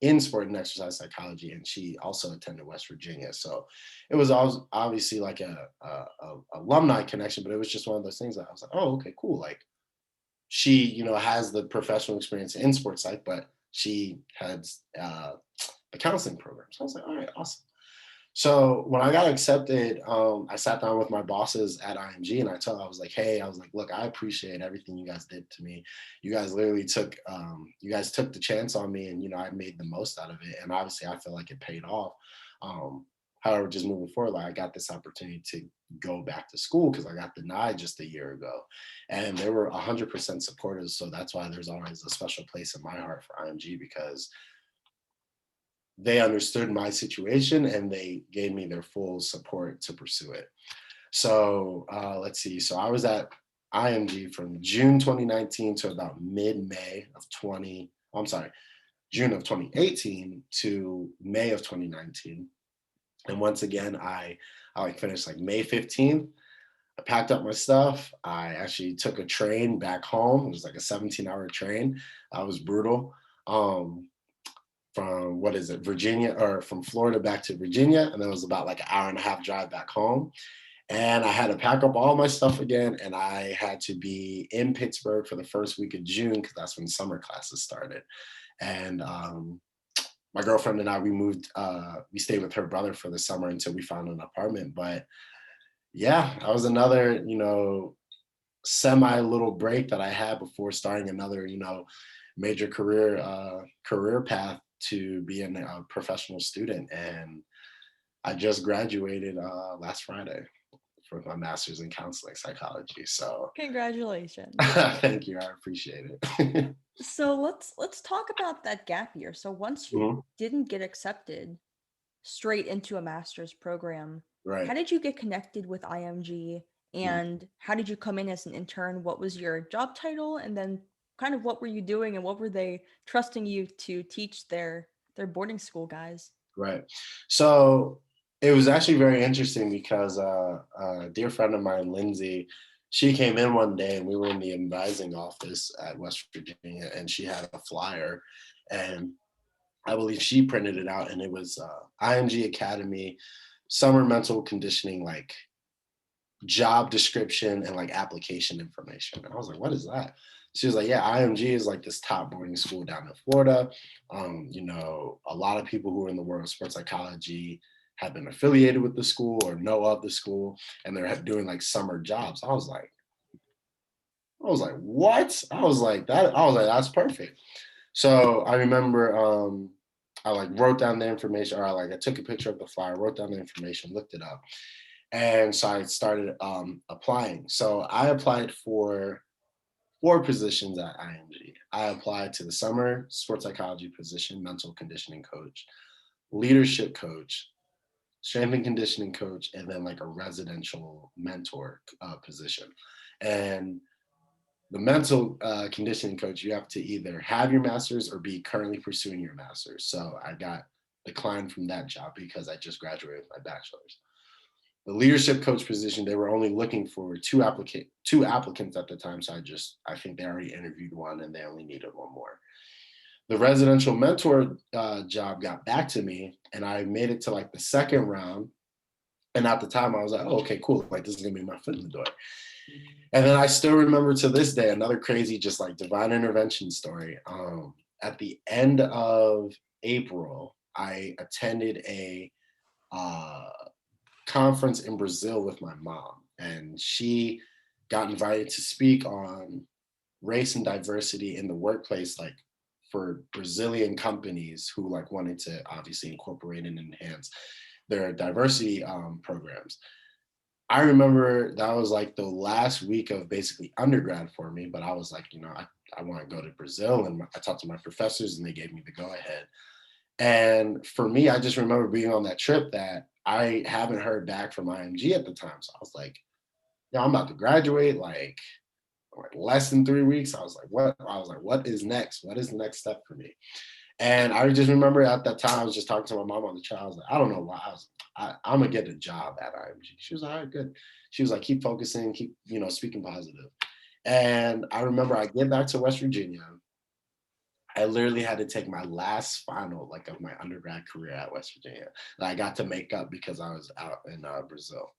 in sport and exercise psychology. And she also attended West Virginia. So it was obviously like a alumni connection, but it was just one of those things that I was like, oh, okay, cool. Like she, has the professional experience in sports psych, but she has a counseling program. So I was like, all right, awesome. So when I got accepted, I sat down with my bosses at IMG and I was like, hey, I was like, look, I appreciate everything you guys did to me. You guys literally you guys took the chance on me, and I made the most out of it. And obviously, I feel like it paid off. Um, However, just moving forward, like I got this opportunity to go back to school because I got denied just a year ago, and they were 100% supportive. So that's why there's always a special place in my heart for IMG, because they understood my situation and they gave me their full support to pursue it. So let's see. So I was at IMG from June 2019 to about mid-May of 20. I'm sorry, June of 2018 to May of 2019. And once again, I like finished like May 15th. I packed up my stuff. I actually took a train back home. It was like a 17-hour train. That was brutal. Um, from what is it, Virginia, or from Florida back to Virginia, and then it was about like an hour and a half drive back home. And I had to pack up all my stuff again, and I had to be in Pittsburgh for the first week of June because that's when summer classes started. And my girlfriend and I, we moved, we stayed with her brother for the summer until we found an apartment. But yeah, that was another, semi little break that I had before starting another, major career path to being a professional student. And I just graduated last Friday for my master's in counseling psychology. So Congratulations. thank you, I appreciate it. So let's talk about that gap year. So once you Mhm. didn't get accepted straight into a master's program, how Right. did you get connected with IMG, Mhm. and how did you come in as an intern? What was your job title, and then kind of what were you doing, and what were they trusting you to teach their boarding school guys? Right. So it was actually very interesting because a dear friend of mine, Lindsay, she came in one day and we were in the advising office at West Virginia, and she had a flyer, and I believe she printed it out, and it was IMG Academy summer mental conditioning, like job description and like application information. And I was like, what is that? She was like, yeah, IMG is like this top boarding school down in Florida. A lot of people who are in the world of sports psychology have been affiliated with the school or know of the school, and they're doing like summer jobs. I was like, what? I was like, that's perfect. So I remember I like wrote down the information, or I took a picture of the flyer, wrote down the information, looked it up. And so I started applying. So I applied for four positions at IMG. I applied to the summer sports psychology position, mental conditioning coach, leadership coach, strength and conditioning coach, and then like a residential mentor position. And the mental conditioning coach, you have to either have your master's or be currently pursuing your master's. So I got declined from that job because I just graduated with my bachelor's. The leadership coach position, they were only looking for two applicants at the time. So I think they already interviewed one and they only needed one more. The residential mentor job got back to me, and I made it to like the second round. And at the time, I was like, oh, okay, cool. Like, this is gonna be my foot in the door. And then I still remember to this day another crazy, just like divine intervention story. At the end of April, I attended a uh, conference in Brazil with my mom, and she got invited to speak on race and diversity in the workplace, like for Brazilian companies who like wanted to obviously incorporate and enhance their diversity programs. I remember that was like the last week of basically undergrad for me, but I was like, I want to go to Brazil. And I talked to my professors and they gave me the go ahead. And for me, I just remember being on that trip that I haven't heard back from IMG at the time. So I was like, I'm about to graduate like less than 3 weeks. I was like, what? I was like, what is next? What is the next step for me? And I just remember at that time, I was just talking to my mom on the train. I was like, I don't know why. I'm gonna get a job at IMG. She was like, all right, good. She was like, keep focusing, keep, speaking positive. And I remember I get back to West Virginia. I literally had to take my last final like of my undergrad career at West Virginia that I got to make up because I was out in Brazil.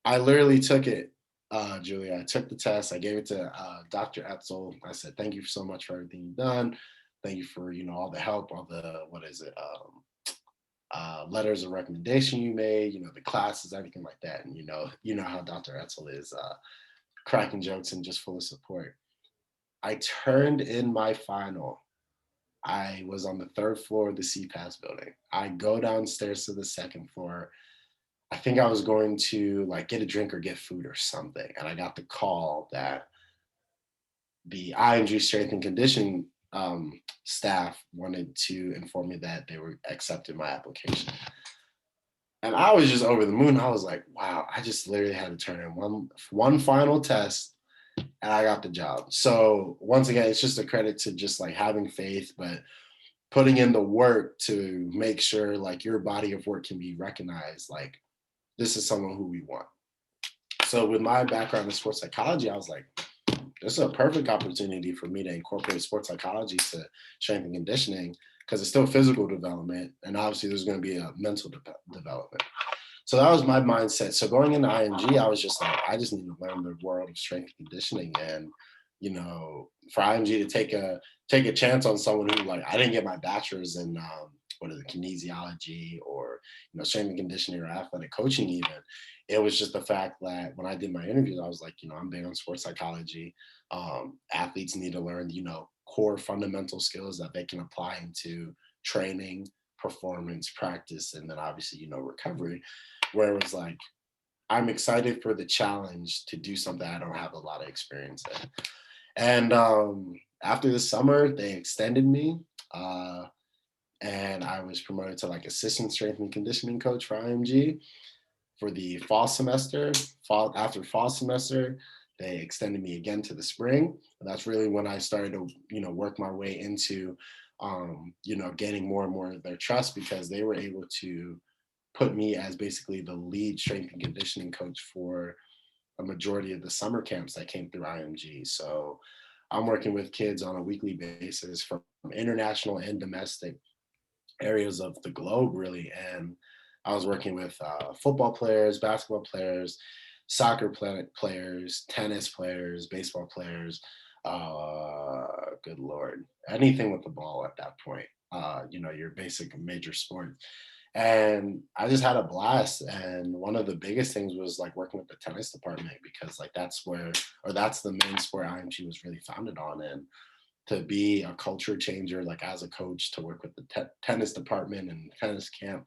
I literally took it, Julia. I took the test. I gave it to Dr. Etzel. I said, thank you so much for everything you've done. Thank you for, all the help, all the, what is it, letters of recommendation you made, the classes, everything like that. And, you know how Dr. Etzel is, cracking jokes and just full of support. I turned in my final. I was on the third floor of the CPAS building. I go downstairs to the second floor. I think I was going to like get a drink or get food or something. And I got the call that the IMG strength and conditioning staff wanted to inform me that they were accepting my application. And I was just over the moon. I was like, wow, I just literally had to turn in one final test and I got the job. So once again, it's just a credit to just like having faith, but putting in the work to make sure like your body of work can be recognized. Like, this is someone who we want. So with my background in sports psychology, I was like, this is a perfect opportunity for me to incorporate sports psychology to strength and conditioning because it's still physical development. And obviously there's going to be a mental development. So that was my mindset. So going into IMG, I was just like, I just need to learn the world of strength and conditioning. And, for IMG to take a chance on someone who like, I didn't get my bachelor's in what is it, kinesiology or, strength and conditioning or athletic coaching even. It was just the fact that when I did my interviews, I was like, I'm big on sports psychology. Athletes need to learn, core fundamental skills that they can apply into training, performance, practice, and then obviously, recovery. Where it was like, I'm excited for the challenge to do something I don't have a lot of experience in. And after the summer, they extended me. And I was promoted to like assistant strength and conditioning coach for IMG for the fall semester. After fall semester, they extended me again to the spring. And that's really when I started to, work my way into, gaining more and more of their trust because they were able to put me as basically the lead strength and conditioning coach for a majority of the summer camps that came through IMG. So I'm working with kids on a weekly basis from international and domestic areas of the globe, really. And I was working with football players, basketball players, soccer players, tennis players, baseball players. Good Lord, anything with the ball at that point. Your basic major sport. And I just had a blast. And one of the biggest things was like working with the tennis department because like that's the main sport IMG was really founded on. And to be a culture changer, like as a coach, to work with the tennis department and tennis camp,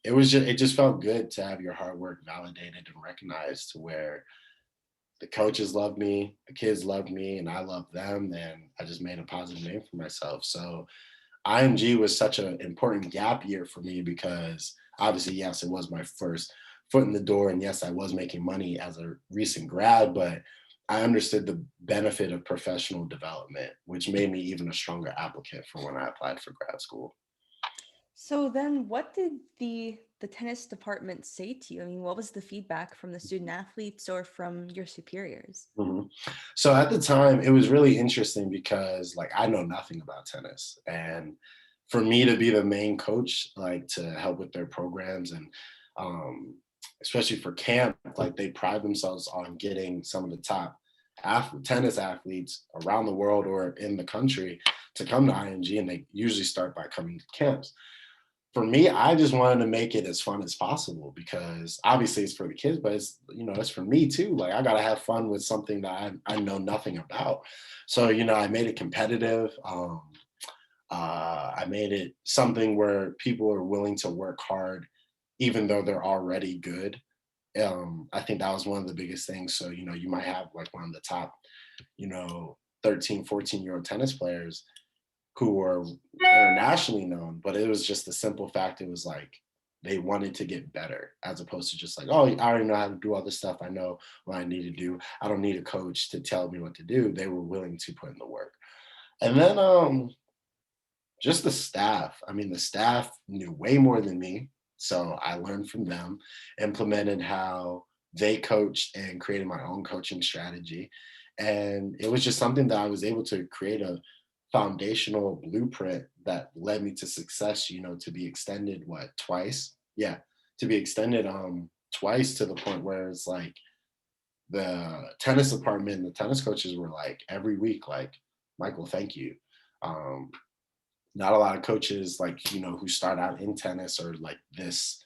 it just felt good to have your hard work validated and recognized to where the coaches loved me, the kids loved me, and I loved them. And I just made a positive name for myself. So IMG was such an important gap year for me because obviously, yes, it was my first foot in the door. And yes, I was making money as a recent grad, but I understood the benefit of professional development, which made me even a stronger applicant for when I applied for grad school. So then what did the tennis department say to you? I mean, what was the feedback from the student athletes or from your superiors? Mhm. So at the time, it was really interesting because like I know nothing about tennis, and for me to be the main coach, like to help with their programs and especially for camp, like they pride themselves on getting some of the top tennis athletes around the world or in the country to come to IMG, and they usually start by coming to camps. For me, I just wanted to make it as fun as possible because obviously it's for the kids, but it's, it's for me too. Like I gotta have fun with something that I know nothing about. So, I made it competitive. I made it something where people are willing to work hard, even though they're already good. I think that was one of the biggest things. So, you might have like one of the top, you know, 13, 14-year-old tennis players who are internationally known, but it was just the simple fact it was like they wanted to get better as opposed to just like, oh, I already know how to do all this stuff. I know what I need to do. I don't need a coach to tell me what to do. They were willing to put in the work. And then just the staff. I mean, the staff knew way more than me. So I learned from them, implemented how they coached and created my own coaching strategy. And it was just something that I was able to create a foundational blueprint that led me to success, to be extended twice? Yeah, to be extended twice to the point where it's like the tennis department and the tennis coaches were like every week, like, Mykal, thank you. Um, Not a lot of coaches like, who start out in tennis are like this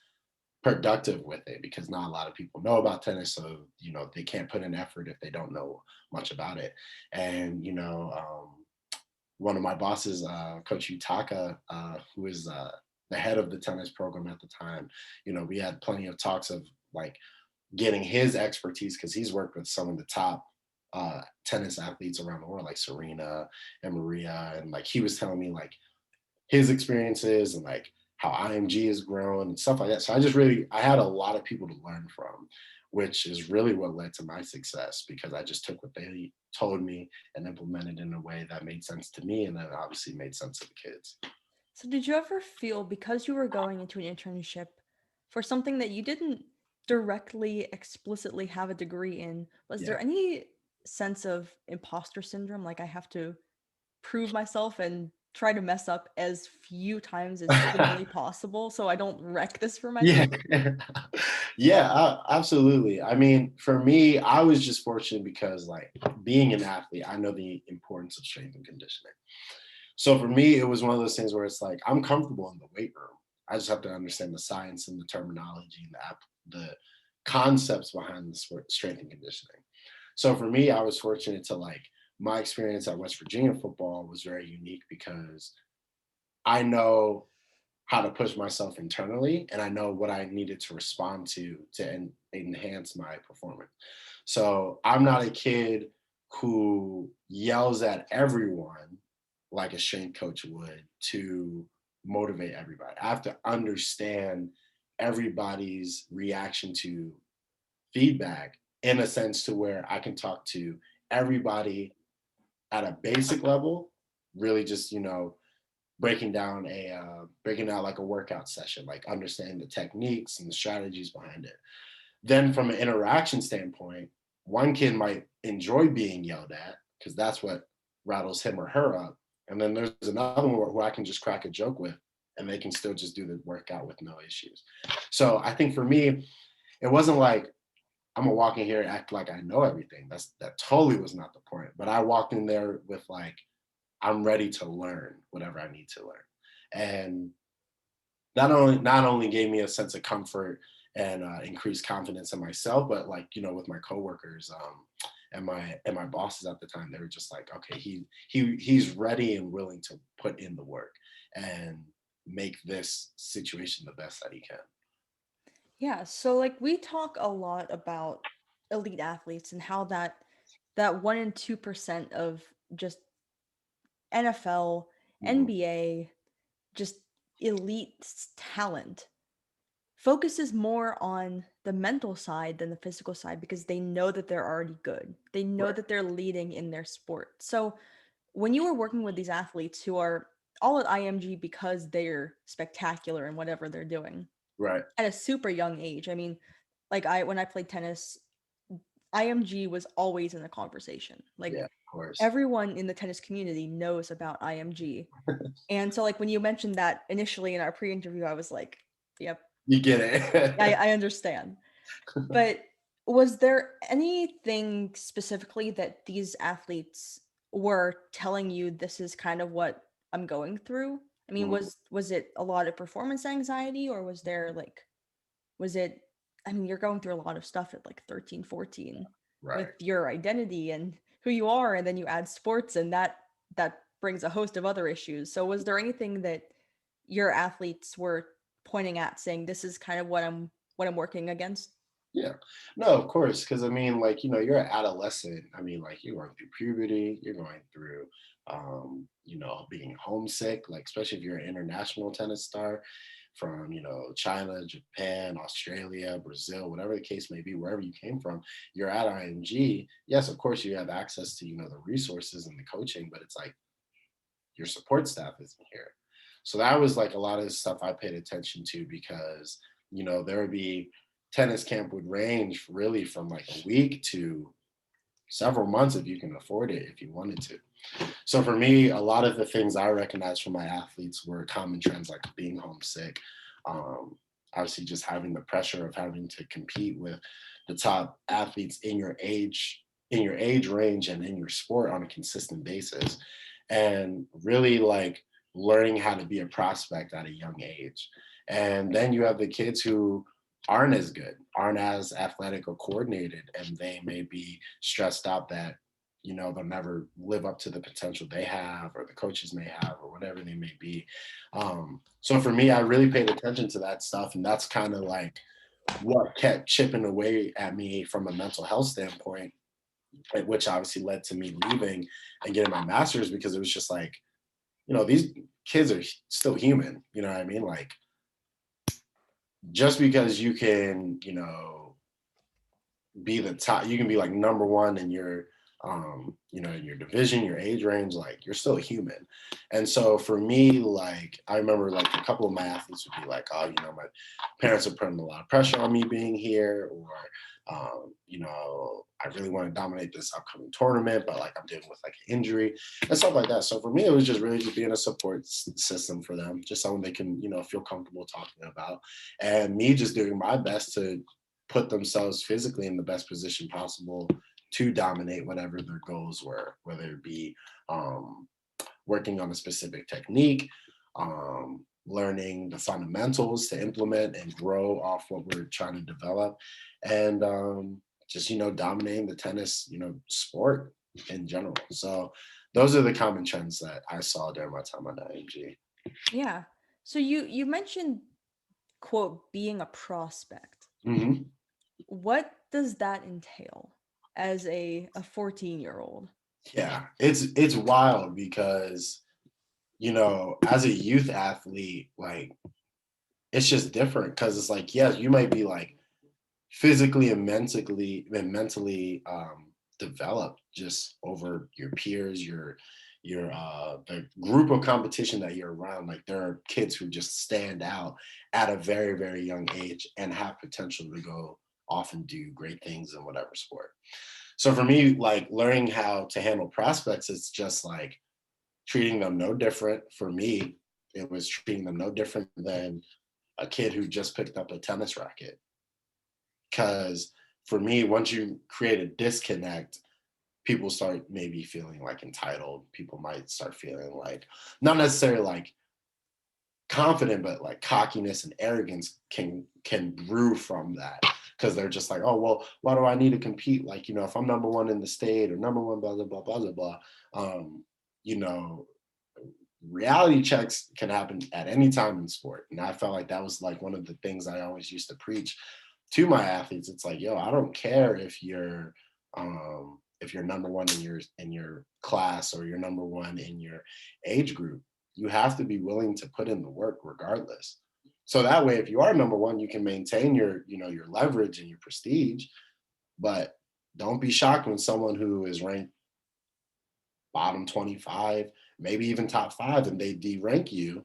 productive with it because not a lot of people know about tennis. So, they can't put in effort if they don't know much about it. And, one of my bosses, Coach Utaka, who is the head of the tennis program at the time, we had plenty of talks of like getting his expertise because he's worked with some of the top tennis athletes around the world, like Serena and Maria. And like he was telling me like his experiences and like how IMG has grown and stuff like that. So I had a lot of people to learn from, which is really what led to my success because I just took what they told me and implemented in a way that made sense to me and then obviously made sense to the kids. So did you ever feel because you were going into an internship for something that you didn't directly explicitly have a degree in, was Yeah. there any sense of imposter syndrome, like I have to prove myself and try to mess up as few times as humanly possible so I don't wreck this for Yeah. myself? Yeah, absolutely. I mean, for me, I was just fortunate because like being an athlete, I know the importance of strength and conditioning. So for me, it was one of those things where it's like I'm comfortable in the weight room. I just have to understand the science and the terminology and the concepts behind the strength and conditioning. So for me, I was fortunate to like my experience at West Virginia football was very unique because I know how to push myself internally and I know what I needed to respond to enhance my performance. So I'm not a kid who yells at everyone like a strength coach would to motivate everybody. I have to understand everybody's reaction to feedback in a sense to where I can talk to everybody at a basic level, really just, breaking down like a workout session, like understanding the techniques and the strategies behind it. Then from an interaction standpoint, one kid might enjoy being yelled at because that's what rattles him or her up. And then there's another one who I can just crack a joke with and they can still just do the workout with no issues. So I think for me, it wasn't like I'm gonna walk in here and act like I know everything. That totally was not the point. But I walked in there with like, I'm ready to learn whatever I need to learn. And not only gave me a sense of comfort and increased confidence in myself, but like with my coworkers and my bosses at the time, they were just like, okay, he's ready and willing to put in the work and make this situation the best that he can. Yeah, so like we talk a lot about elite athletes and how that 1 and 2% of just NFL, Mhm. NBA, just elite talent focuses more on the mental side than the physical side because they know that they're already good. They know Right, that they're leading in their sport. So when you were working with these athletes who are all at IMG because they're spectacular in whatever they're doing right, at a super young age. I mean, like I when I played tennis, IMG was always in the conversation. yeah, Like of course. everyone in the tennis community knows about IMG. And so like when you mentioned that initially in our pre-interview, I was like, yep. You get it. I understand. But was there anything specifically that these athletes were telling you, this is kind of what I'm going through? I mean, Mm, was it a lot of performance anxiety, or was there like was it, I mean, you're going through a lot of stuff at like 13, 14 with right. your identity and who you are, and then you add sports, and that brings a host of other issues. So was there anything that your athletes were pointing at, saying this is kind of what I'm working against? Yeah. No, of course. Cause I mean, like, you're an adolescent. I mean, like you're going through puberty, you're going through being homesick, like especially if you're an international tennis star from, China, Japan, Australia, Brazil, whatever the case may be, wherever you came from, you're at IMG. Yes, of course you have access to, the resources and the coaching, but it's like your support staff isn't here. So that was like a lot of the stuff I paid attention to because, there would be tennis camp would range really from like a week to several months if you can afford it, if you wanted to. So for me, a lot of the things I recognized from my athletes were common trends like being homesick, obviously just having the pressure of having to compete with the top athletes in your age range and in your sport on a consistent basis, and really like learning how to be a prospect at a young age. And then you have the kids who aren't as good, aren't as athletic or coordinated, and they may be stressed out that they'll never live up to the potential they have or the coaches may have or whatever they may be. So for me, I really paid attention to that stuff, and that's kind of like what kept chipping away at me from a mental health standpoint, which obviously led to me leaving and getting my master's, because it was just like, these kids are still human. You know what I mean? Like, just because you can, be the top, you can be like number one in your in your division, your age range, like you're still a human. And so for me, like I remember like a couple of my athletes would be like, oh, my parents are putting a lot of pressure on me being here, or I really want to dominate this upcoming tournament, but like I'm dealing with like an injury and stuff like that. So for me, it was just really just being a support system for them, just someone they can, feel comfortable talking about, and me just doing my best to put themselves physically in the best position possible to dominate whatever their goals were, whether it be um, working on a specific technique, learning the fundamentals to implement and grow off what we're trying to develop, and just dominating the tennis sport in general. So those are the common trends that I saw during my time at IMG. Yeah. So you mentioned, quote, being a prospect. Hmm. What does that entail as a 14-year-old? Yeah, it's wild because as a youth athlete, like it's just different because it's like, yes, you might be like physically and mentally developed just over your peers, your the group of competition that you're around. Like there are kids who just stand out at a very, very young age and have potential to go off and do great things in whatever sport. So for me, like learning how to handle prospects, it's just like treating them no different. For me, it was treating them no different than a kid who just picked up a tennis racket. Because for me, once you create a disconnect, people start maybe feeling like entitled. People might start feeling like, not necessarily like confident, but like cockiness and arrogance can brew from that, because they're just like, oh well, why do I need to compete? Like, if I'm number one in the state or number one, blah blah blah blah blah blah. Um, you know, reality checks can happen at any time in sport. And I felt like that was like one of the things I always used to preach to my athletes. It's like, yo, I don't care if you're number one in your class or you're number one in your age group. You have to be willing to put in the work regardless. So that way, if you are number one, you can maintain your leverage and your prestige, but don't be shocked when someone who is ranked bottom 25, maybe even top five, and they de-rank you.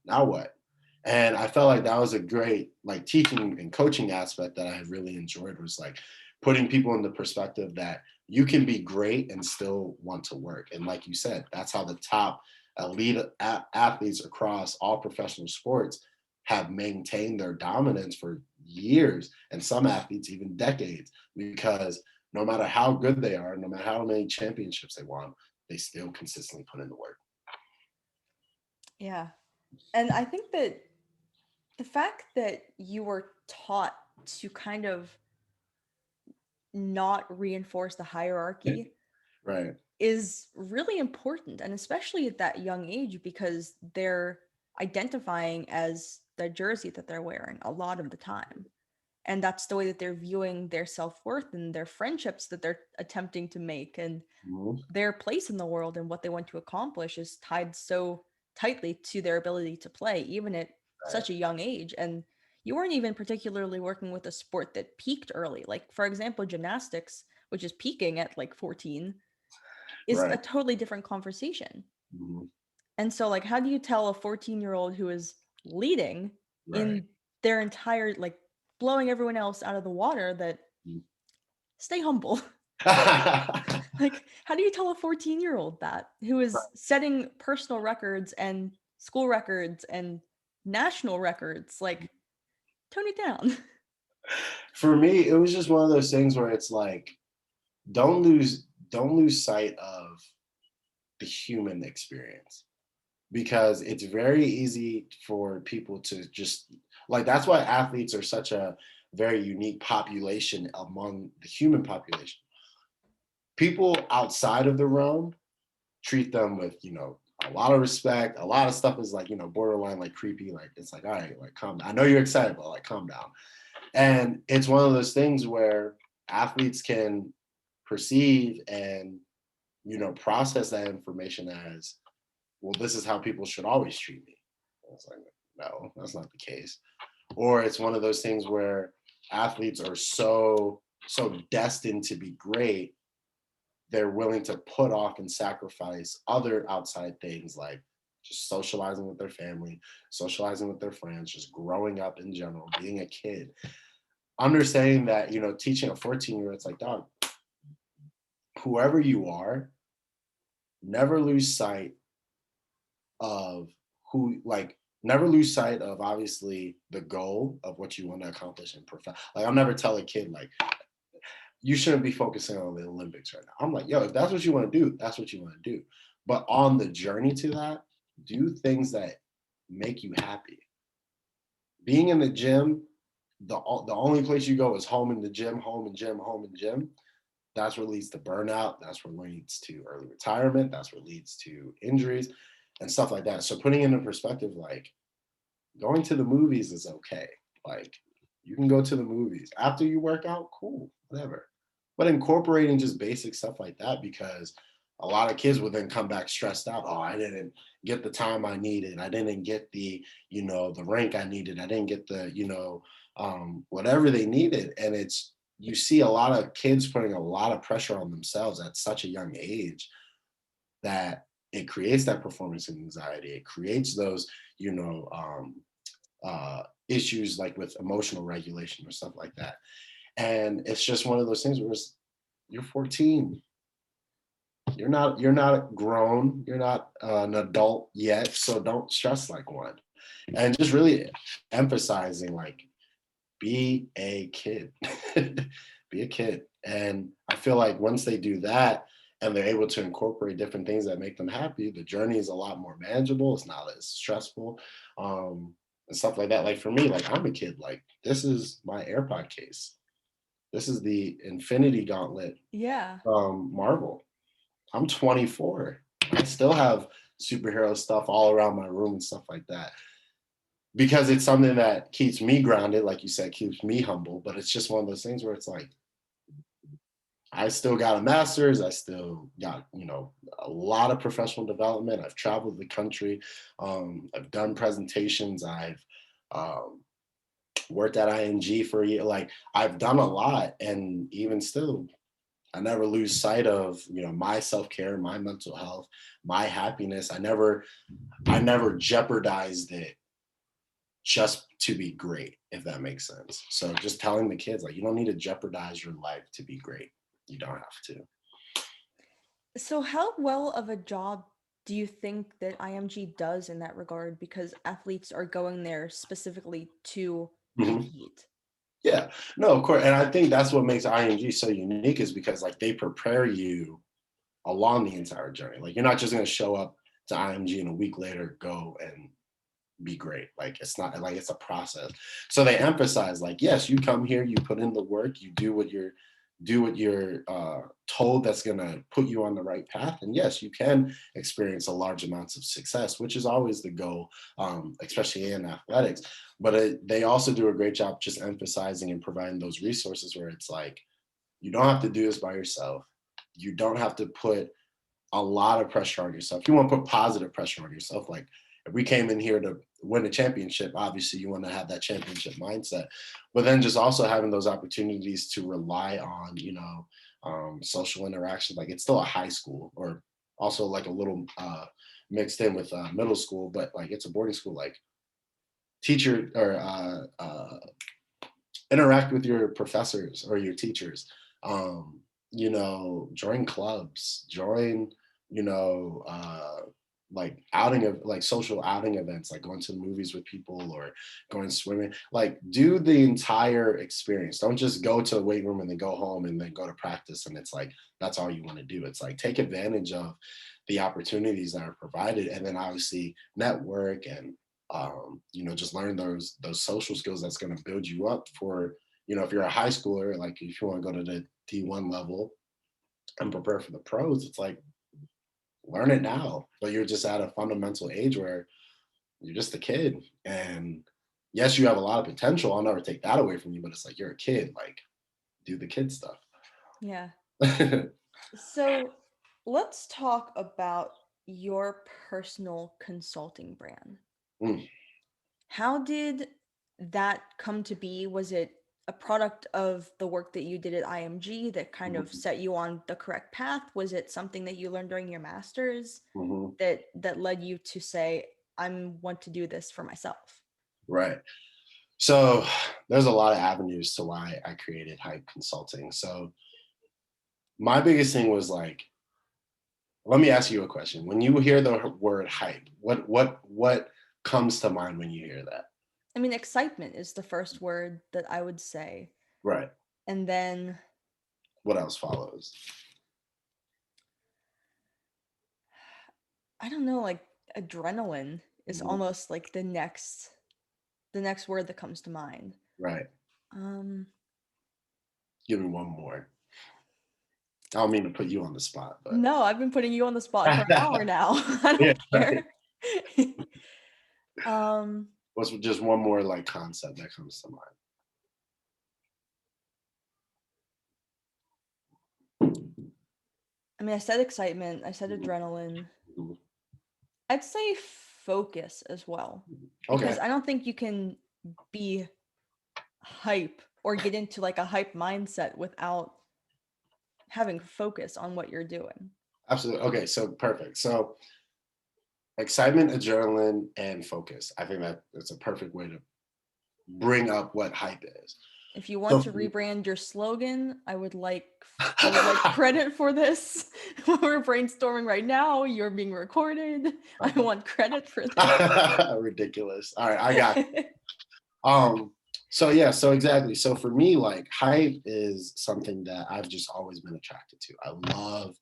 Now what? And I felt like that was a great like teaching and coaching aspect that I really enjoyed, was like putting people in the perspective that you can be great and still want to work. And like you said, that's how the top elite athletes across all professional sports, have maintained their dominance for years, and some athletes even decades, because no matter how good they are, no matter how many championships they won, they still consistently put in the work. Yeah. And I think that the fact that you were taught to kind of not reinforce the hierarchy Right. is really important, and especially at that young age, because they're identifying as the jersey that they're wearing a lot of the time. And that's the way that they're viewing their self-worth and their friendships that they're attempting to make, and Mhm. their place in the world and what they want to accomplish is tied so tightly to their ability to play, even at Right. such a young age. And you weren't even particularly working with a sport that peaked early. Like, for example, gymnastics, which is peaking at like 14, is a Right. totally different conversation. Mhm. And so, like, how do you tell a 14-year-old who is leading Right. in their entire, like, blowing everyone else out of the water that Mhm. stay humble? Like, how do you tell a 14-year-old that, who is setting personal records and school records and national records? Like, tone it down. For me, it was just one of those things where it's like, don't lose sight of the human experience, because it's very easy for people to just, like, that's why athletes are such a very unique population among the human population. People outside of the realm treat them with, a lot of respect. A lot of stuff is like, borderline like creepy. Like, it's like, all right, like, calm down. I know you're excited, but like, calm down. And it's one of those things where athletes can perceive and, process that information as, well, this is how people should always treat me. And it's like, no, that's not the case. Or it's one of those things where athletes are so destined to be great, they're willing to put off and sacrifice other outside things, like just socializing with their family, socializing with their friends, just growing up in general, being a kid. Understanding that, teaching a 14-year-old, it's like, dog, whoever you are, never lose sight of never lose sight of, obviously, the goal of what you want to accomplish in profession. Like, I'll never tell a kid, like, you shouldn't be focusing on the Olympics right now. I'm like, yo, if that's what you want to do, that's what you want to do. But on the journey to that, do things that make you happy. Being in the gym, the only place you go is home in the gym, home and gym, home and gym. That's what leads to burnout. That's what leads to early retirement. That's what leads to injuries and stuff like that. So putting into perspective, like, going to the movies is okay. Like, you can go to the movies after you work out, cool, whatever. But incorporating just basic stuff like that, because a lot of kids will then come back stressed out. Oh, I didn't get the time I needed. I didn't get the rank I needed. I didn't get whatever they needed. And you see a lot of kids putting a lot of pressure on themselves at such a young age, that it creates that performance anxiety. It creates those, issues like with emotional regulation or stuff like that. And it's just one of those things where you're 14. You're not grown. You're not an adult yet. So don't stress like one. And just really emphasizing, like, be a kid. Be a kid. And I feel like once they do that and they're able to incorporate different things that make them happy, the journey is a lot more manageable. It's not as stressful. And stuff like that. Like, for me, like, I'm a kid. Like, this is my AirPod case. This is the Infinity Gauntlet Yeah. Marvel. I'm 24. I still have superhero stuff all around my room and stuff like that, because it's something that keeps me grounded, like you said, keeps me humble. But it's just one of those things where it's like, I still got a master's. I still got, a lot of professional development. I've traveled the country. I've done presentations. I've um, worked at IMG for a year. Like, I've done a lot. And even still, I never lose sight of, my self-care, my mental health, my happiness. I never jeopardized it just to be great, if that makes sense. So just telling the kids, like, you don't need to jeopardize your life to be great. You don't have to. So, how well of a job do you think that IMG does in that regard, because athletes are going there specifically to Mhm. compete? Yeah, no, of course, and I think that's what makes IMG so unique is because like they prepare you along the entire journey. Like you're not just going to show up to IMG and a week later go and be great. Like it's not like it's a process. So they emphasize like, yes, you come here, you put in the work, you do what you're told that's going to put you on the right path, and yes, you can experience a large amounts of success, which is always the goal, especially in athletics. But they also do a great job just emphasizing and providing those resources where it's like you don't have to do this by yourself. You don't have to put a lot of pressure on yourself. You want to put positive pressure on yourself. Like if we came in here to win a championship, obviously you want to have that championship mindset, but then just also having those opportunities to rely on, social interaction. Like it's still a high school, or also like a little mixed in with middle school, but like it's a boarding school. Like teacher or interact with your professors or your teachers. Join clubs, join, you know, like outing of like social outing events, like going to the movies with people or going swimming. Like do the entire experience. Don't just go to a weight room and then go home and then go to practice and it's like that's all you want to do. It's like take advantage of the opportunities that are provided and then obviously network and just learn those social skills that's going to build you up for, if you're a high schooler, like if you want to go to the D1 level and prepare for the pros, it's like learn it now. But you're just at a fundamental age where you're just a kid. And yes, you have a lot of potential. I'll never take that away from you, but it's like you're a kid, like do the kid stuff. Yeah. So let's talk about your personal consulting brand. Mm, How did that come to be? Was it a product of the work that you did at IMG that kind of mhm, set you on the correct path? Was it something that you learned during your master's mhm. that led you to say, I want to do this for myself? Right. So there's a lot of avenues to why I created Hype Consulting. So my biggest thing was like, let me ask you a question. When you hear the word hype, what comes to mind when you hear that? I mean, excitement is the first word that I would say. Right. And then What else follows? I don't know, like adrenaline is Mhm. almost like the next word that comes to mind. Right. Um Give me one more. I don't mean to put you on the spot, but no, I've been putting you on the spot for an hour now. I yeah, don't right. care. um What's just one more like concept that comes to mind? I mean, I said excitement, I said Mhm, adrenaline. mhm. I'd say focus as well. Because Okay. I don't think you can be hype or get into like a hype mindset without having focus on what you're doing. Absolutely. Okay. So perfect. So excitement, adrenaline, and focus. I think that that's a perfect way to bring up what hype is. If you want So to rebrand your slogan, I would like credit for this. We're brainstorming right now. You're being recorded. I want credit for this. ridiculous. All right, I got Um, so yeah, so exactly. So for me, like hype is something that I've just always been attracted to. I love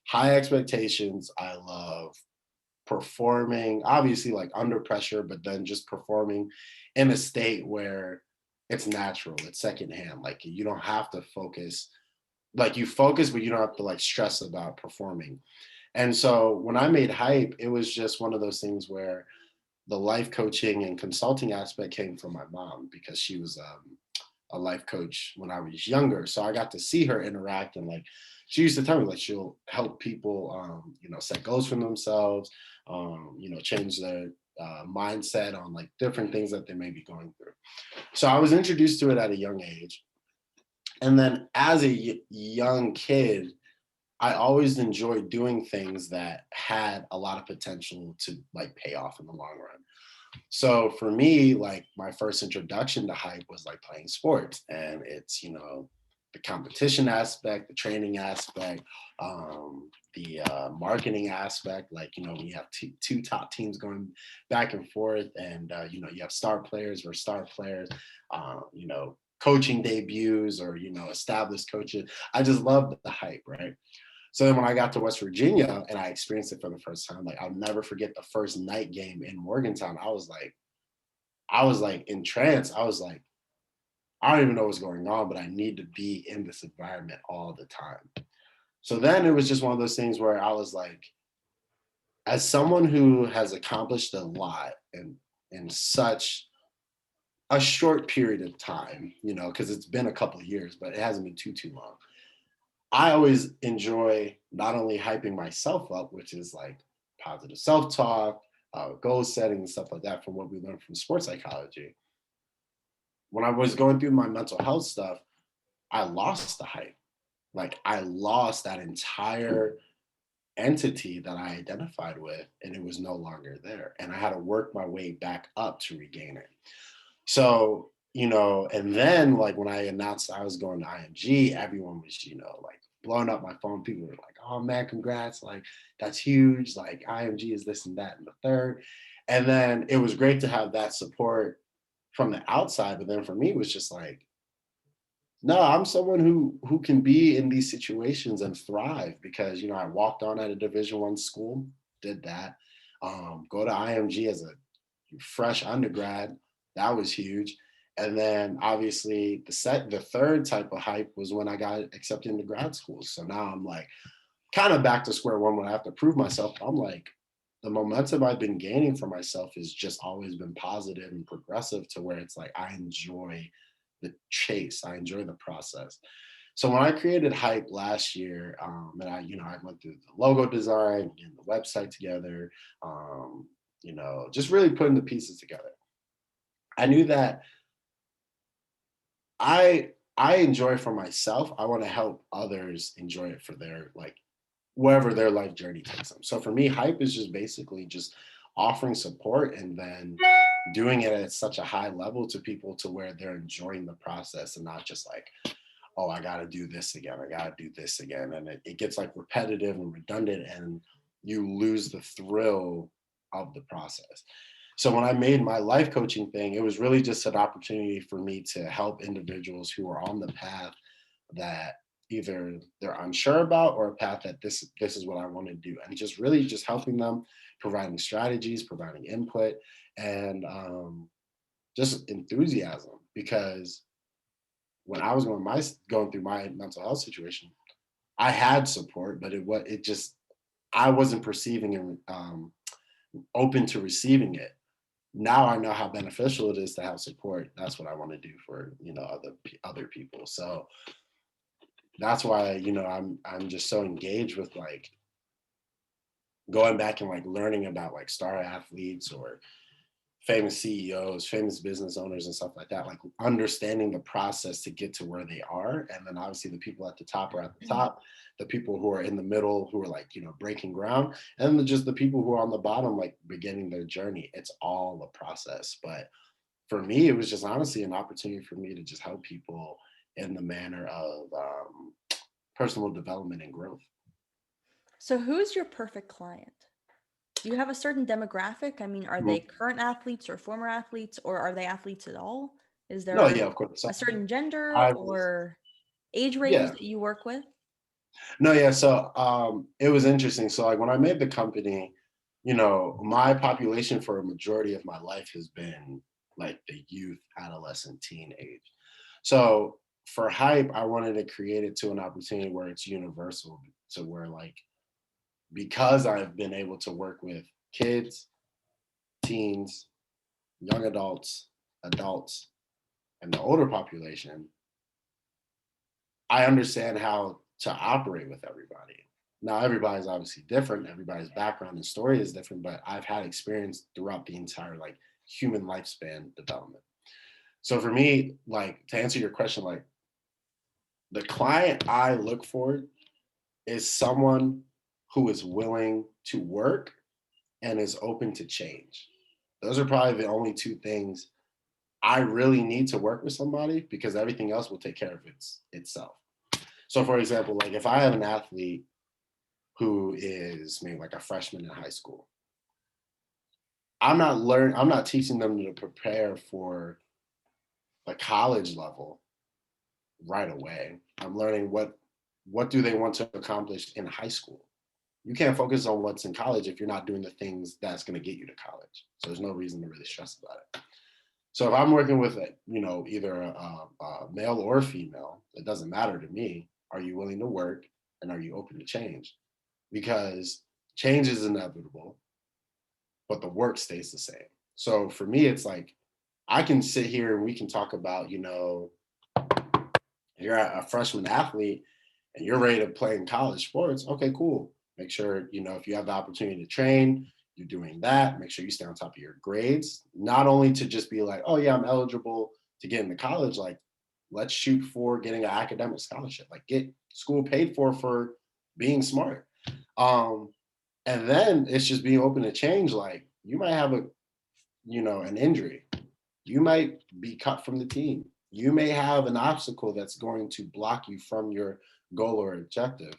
high expectations. I love performing, obviously like under pressure, but then just performing in a state where it's natural, it's secondhand. Like you don't have to focus, like you focus, but you don't have to like stress about performing. And so when I made hype, it was just one of those things where the life coaching and consulting aspect came from my mom because she was a life coach when I was younger. So I got to see her interact and like she used to tell me like she'll help people, set goals for themselves, change their mindset on like different things that they may be going through. So I was introduced to it at a young age. And then as a young kid, I always enjoyed doing things that had a lot of potential to like pay off in the long run. So for me, like my first introduction to hype was like playing sports. And it's, the competition aspect, the training aspect, the marketing aspect. Like, you know, we have two top teams going back and forth, and you know, you have star players versus star players. You know, coaching debuts or you know, established coaches. I just love the hype, right? So then when I got to West Virginia and I experienced it for the first time, like I'll never forget the first night game in Morgantown. I was like entranced. I was like, I don't even know what's going on, but I need to be in this environment all the time. So then it was just one of those things where I was like, as someone who has accomplished a lot in such a short period of time, you know, because it's been a couple of years, but it hasn't been too long. I always enjoy not only hyping myself up, which is like positive self-talk, goal setting, and stuff like that from what we learned from sports psychology. When I was going through my mental health stuff, I lost the hype. Like I lost that entire entity that I identified with, and it was no longer there. And I had to work my way back up to regain it. So, you know, and then like when I announced I was going to IMG, everyone was, you know, like blowing up my phone. People were like, oh man, congrats. Like, that's huge. Like, IMG is this and that and the third. And then it was great to have that support from the outside. But then for me, it was just like, no, I'm someone who can be in these situations and thrive because you know I walked on at a Division I school, did that. Go to IMG as a fresh undergrad, that was huge. And then obviously the third type of hype was when I got accepted into grad school. So now I'm like kind of back to square one when I have to prove myself. I'm like the momentum I've been gaining for myself has just always been positive and progressive to where it's like I enjoy the chase. I enjoy the process. So when I created Hype last year, and you know, I went through the logo design, getting the website together, you know, just really putting the pieces together. I knew that I enjoy for myself. I want to help others enjoy it for their like wherever their life journey takes them. So for me, Hype is just basically just offering support and then doing it at such a high level to people to where they're enjoying the process and not just like, oh, I got to do this again. I got to do this again. And it gets like repetitive and redundant and you lose the thrill of the process. So when I made my life coaching thing, it was really just an opportunity for me to help individuals who are on the path that either they're unsure about or a path that this is what I want to do, and just really just helping them, providing strategies, providing input, and just enthusiasm. Because when I was going through my mental health situation, I had support, but it just I wasn't perceiving and open to receiving it. Now I know how beneficial it is to have support. That's what I want to do for you know other people. So that's why you know I'm just so engaged with like going back and like learning about like star athletes or famous CEOs, famous business owners and stuff like that, like understanding the process to get to where they are. And then obviously the people at the top are at the top, the people who are in the middle who are like, you know, breaking ground, and then just the people who are on the bottom, like beginning their journey. It's all a process. But for me, it was just honestly an opportunity for me to just help people in the manner of personal development and growth. So who's your perfect client? Do you have a certain demographic? I mean, are they Mhm. current athletes or former athletes, or are they athletes at all? Is No, there yeah, of course. So a certain gender I was, or age range yeah. that you work with? No, yeah. So it was interesting. So like when I made the company, you know, my population for a majority of my life has been like the youth, adolescent, teen age. So for Hype, I wanted to create it to an opportunity where it's universal to where like because I've been able to work with kids, teens, young adults, and the older population, I understand how to operate with everybody. Now, everybody's obviously different. Everybody's background and story is different, but I've had experience throughout the entire like human lifespan development. So for me, like to answer your question, like the client I look for is someone who is willing to work and is open to change. Those are probably the only two things I really need to work with somebody because everything else will take care of itself. So for example, like if I have an athlete who is maybe like a freshman in high school, I'm not teaching them to prepare for the college level right away. I'm learning what do they want to accomplish in high school. You can't focus on what's in college if you're not doing the things that's going to get you to college. So there's no reason to really stress about it. So if I'm working with either a male or female, it doesn't matter to me. Are you willing to work and are you open to change? Because change is inevitable, but the work stays the same. So for me, it's like I can sit here and we can talk about, you're a freshman athlete and you're ready to play in college sports. Okay, cool. Make sure, if you have the opportunity to train, you're doing that. Make sure you stay on top of your grades, not only to just be like, oh, yeah, I'm eligible to get into college. Like, let's shoot for getting an academic scholarship, like get school paid for being smart. Um, and then it's just being open to change. Like, you might have an injury. You might be cut from the team. You may have an obstacle that's going to block you from your goal or objective.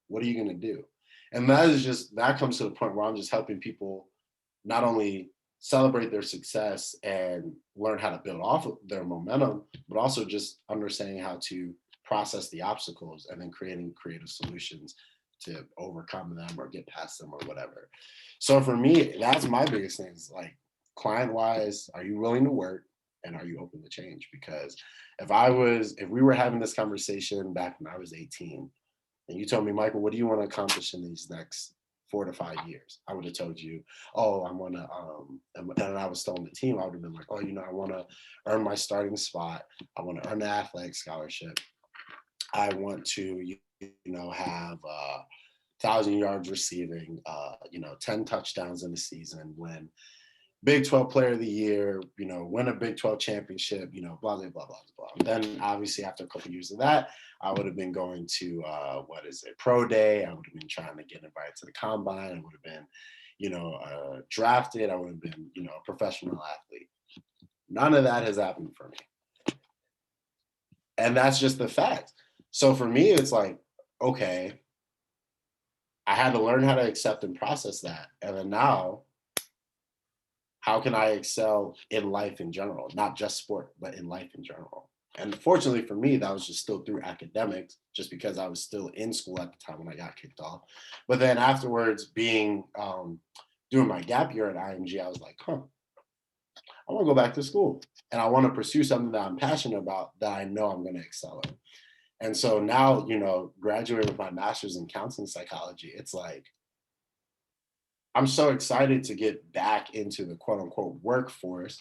What are you going to do? And that comes to the point where I'm just helping people not only celebrate their success and learn how to build off of their momentum, but also just understanding how to process the obstacles and then creating creative solutions to overcome them or get past them or whatever. So for me, that's my biggest thing is like, client wise, are you willing to work and are you open to change? Because if we were having this conversation back when I was 18 and you told me, Michael, what do you want to accomplish in these next 4 to 5 years? I would have told you, oh, I want to, and I was still on the team. I would have been like, oh, I want to earn my starting spot. I want to earn an athletic scholarship. I want to, have 1,000 yards receiving, 10 touchdowns in a season, win Big 12 Player of the Year, win a Big 12 championship, blah, blah, blah, blah, blah. Then obviously after a couple of years of that, I would have been going to, pro day. I would have been trying to get invited to the combine. I would have been, drafted. I would have been, a professional athlete. None of that has happened for me. And that's just the fact. So for me, it's like, okay, I had to learn how to accept and process that. And then now, how can I excel in life in general, not just sport, but in life in general? And fortunately for me, that was just still through academics, just because I was still in school at the time when I got kicked off. But then afterwards, doing my gap year at IMG, I was like, I want to go back to school and I want to pursue something that I'm passionate about that I know I'm going to excel in. And so now, graduating with my master's in counseling psychology, it's like, I'm so excited to get back into the quote unquote workforce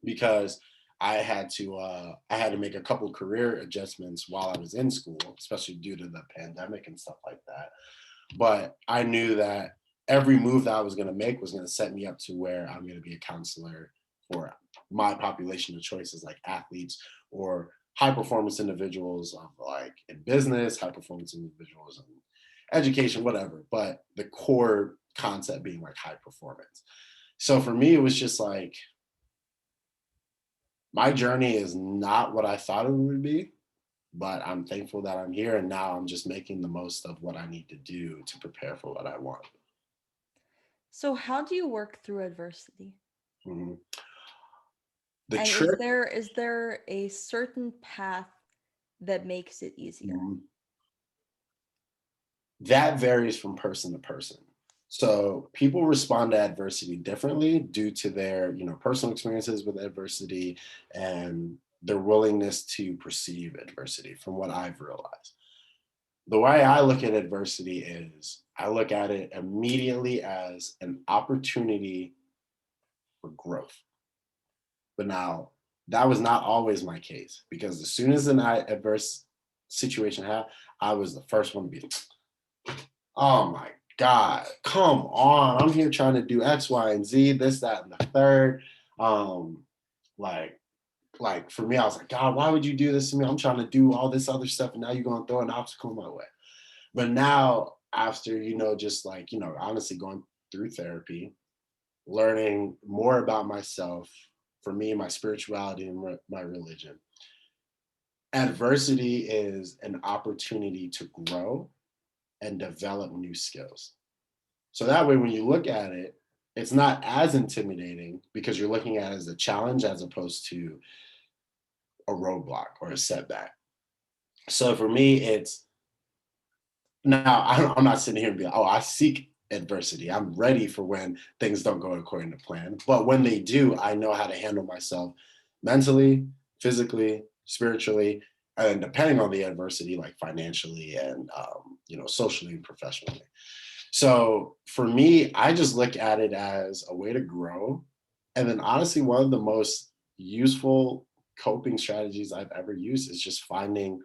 because I had to make a couple career adjustments while I was in school, especially due to the pandemic and stuff like that. But I knew that every move that I was going to make was going to set me up to where I'm going to be a counselor for my population of choices, like athletes or high performance individuals of like in business, high performance individuals in education, whatever. But the core concept being like high performance. So for me, it was just like my journey is not what I thought it would be, but I'm thankful that I'm here and now I'm just making the most of what I need to do to prepare for what I want. So how do you work through adversity? Mhm. The And trick, is there a certain path that makes it easier? mhm, that varies from person to person. So people respond to adversity differently due to their, personal experiences with adversity and their willingness to perceive adversity from what I've realized. The way I look at adversity is I look at it immediately as an opportunity for growth. But now that was not always my case because as soon as an adverse situation happened, I was the first one to be, oh my God, come on. I'm here trying to do X, Y, and Z, this, that, and the third. Um, like, like for me, I was like, God, why would you do this to me? I'm trying to do all this other stuff, and now you're gonna throw an obstacle my way. But now, after, just like, honestly going through therapy, learning more about myself, for me, my spirituality and my religion, adversity is an opportunity to grow and develop new skills. So that way, when you look at it, it's not as intimidating because you're looking at it as a challenge as opposed to a roadblock or a setback. So for me, it's now I'm not sitting here and be like, oh, I seek adversity. I'm ready for when things don't go according to plan. But when they do, I know how to handle myself mentally, physically, spiritually, and depending on the adversity, like financially and socially and professionally. So for me, I just look at it as a way to grow. And then honestly, one of the most useful coping strategies I've ever used is just finding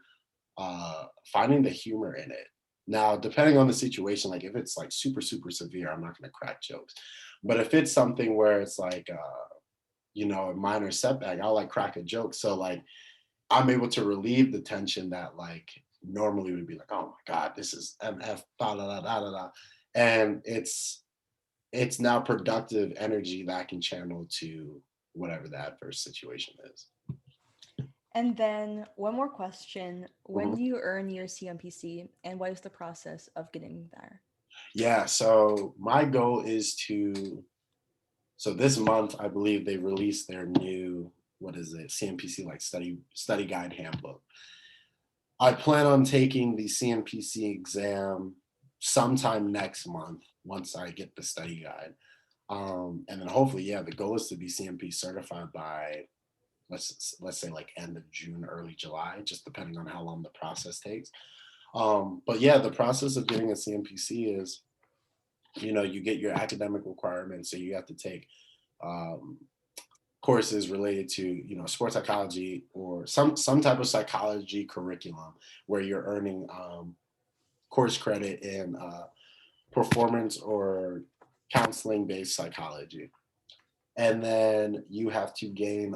the humor in it. Now, depending on the situation, like if it's like super, super severe, I'm not gonna crack jokes. But if it's something where it's like a minor setback, I'll like crack a joke. So like I'm able to relieve the tension that like normally would be like, oh my God, this is MF, da da da da da da. And it's now productive energy that I can channel to whatever the adverse situation is. And then one more question. When Mhm. do you earn your CMPC and what is the process of getting there? Yeah, so my goal is so this month I believe they released their new, what is it, CMPC like study guide handbook. I plan on taking the CMPC exam sometime next month once I get the study guide. And then hopefully, yeah, the goal is to be CMP certified by let's say like end of June, early July, just depending on how long the process takes. But yeah, the process of getting a CMPC is, you get your academic requirements, so you have to take um, courses related to sports psychology or some type of psychology curriculum where you're earning course credit in performance or counseling based psychology, and then you have to gain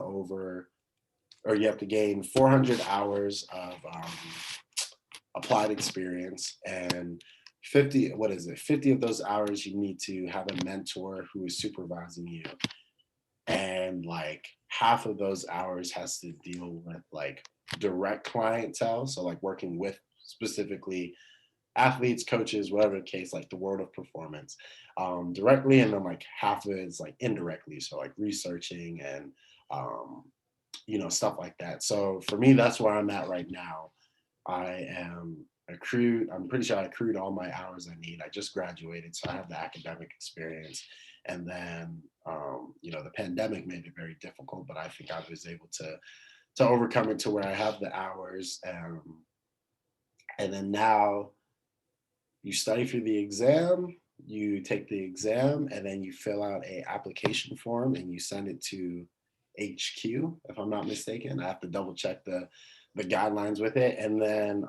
400 hours of applied experience, and 50 of those hours you need to have a mentor who is supervising you, and like half of those hours has to deal with like direct clientele, so like working with specifically athletes, coaches, whatever the case, like the world of performance, directly, and then like half of it is like indirectly, so like researching and um, stuff like that. So for me, that's where I'm at right now. I am accrued. I'm pretty sure I accrued all my hours I need. I just graduated, so I have the academic experience. And then, the pandemic made it very difficult, but I think I was able to overcome it to where I have the hours. And then now you study for the exam, you take the exam, and then you fill out a application form and you send it to HQ, if I'm not mistaken. I have to double check the guidelines with it, and then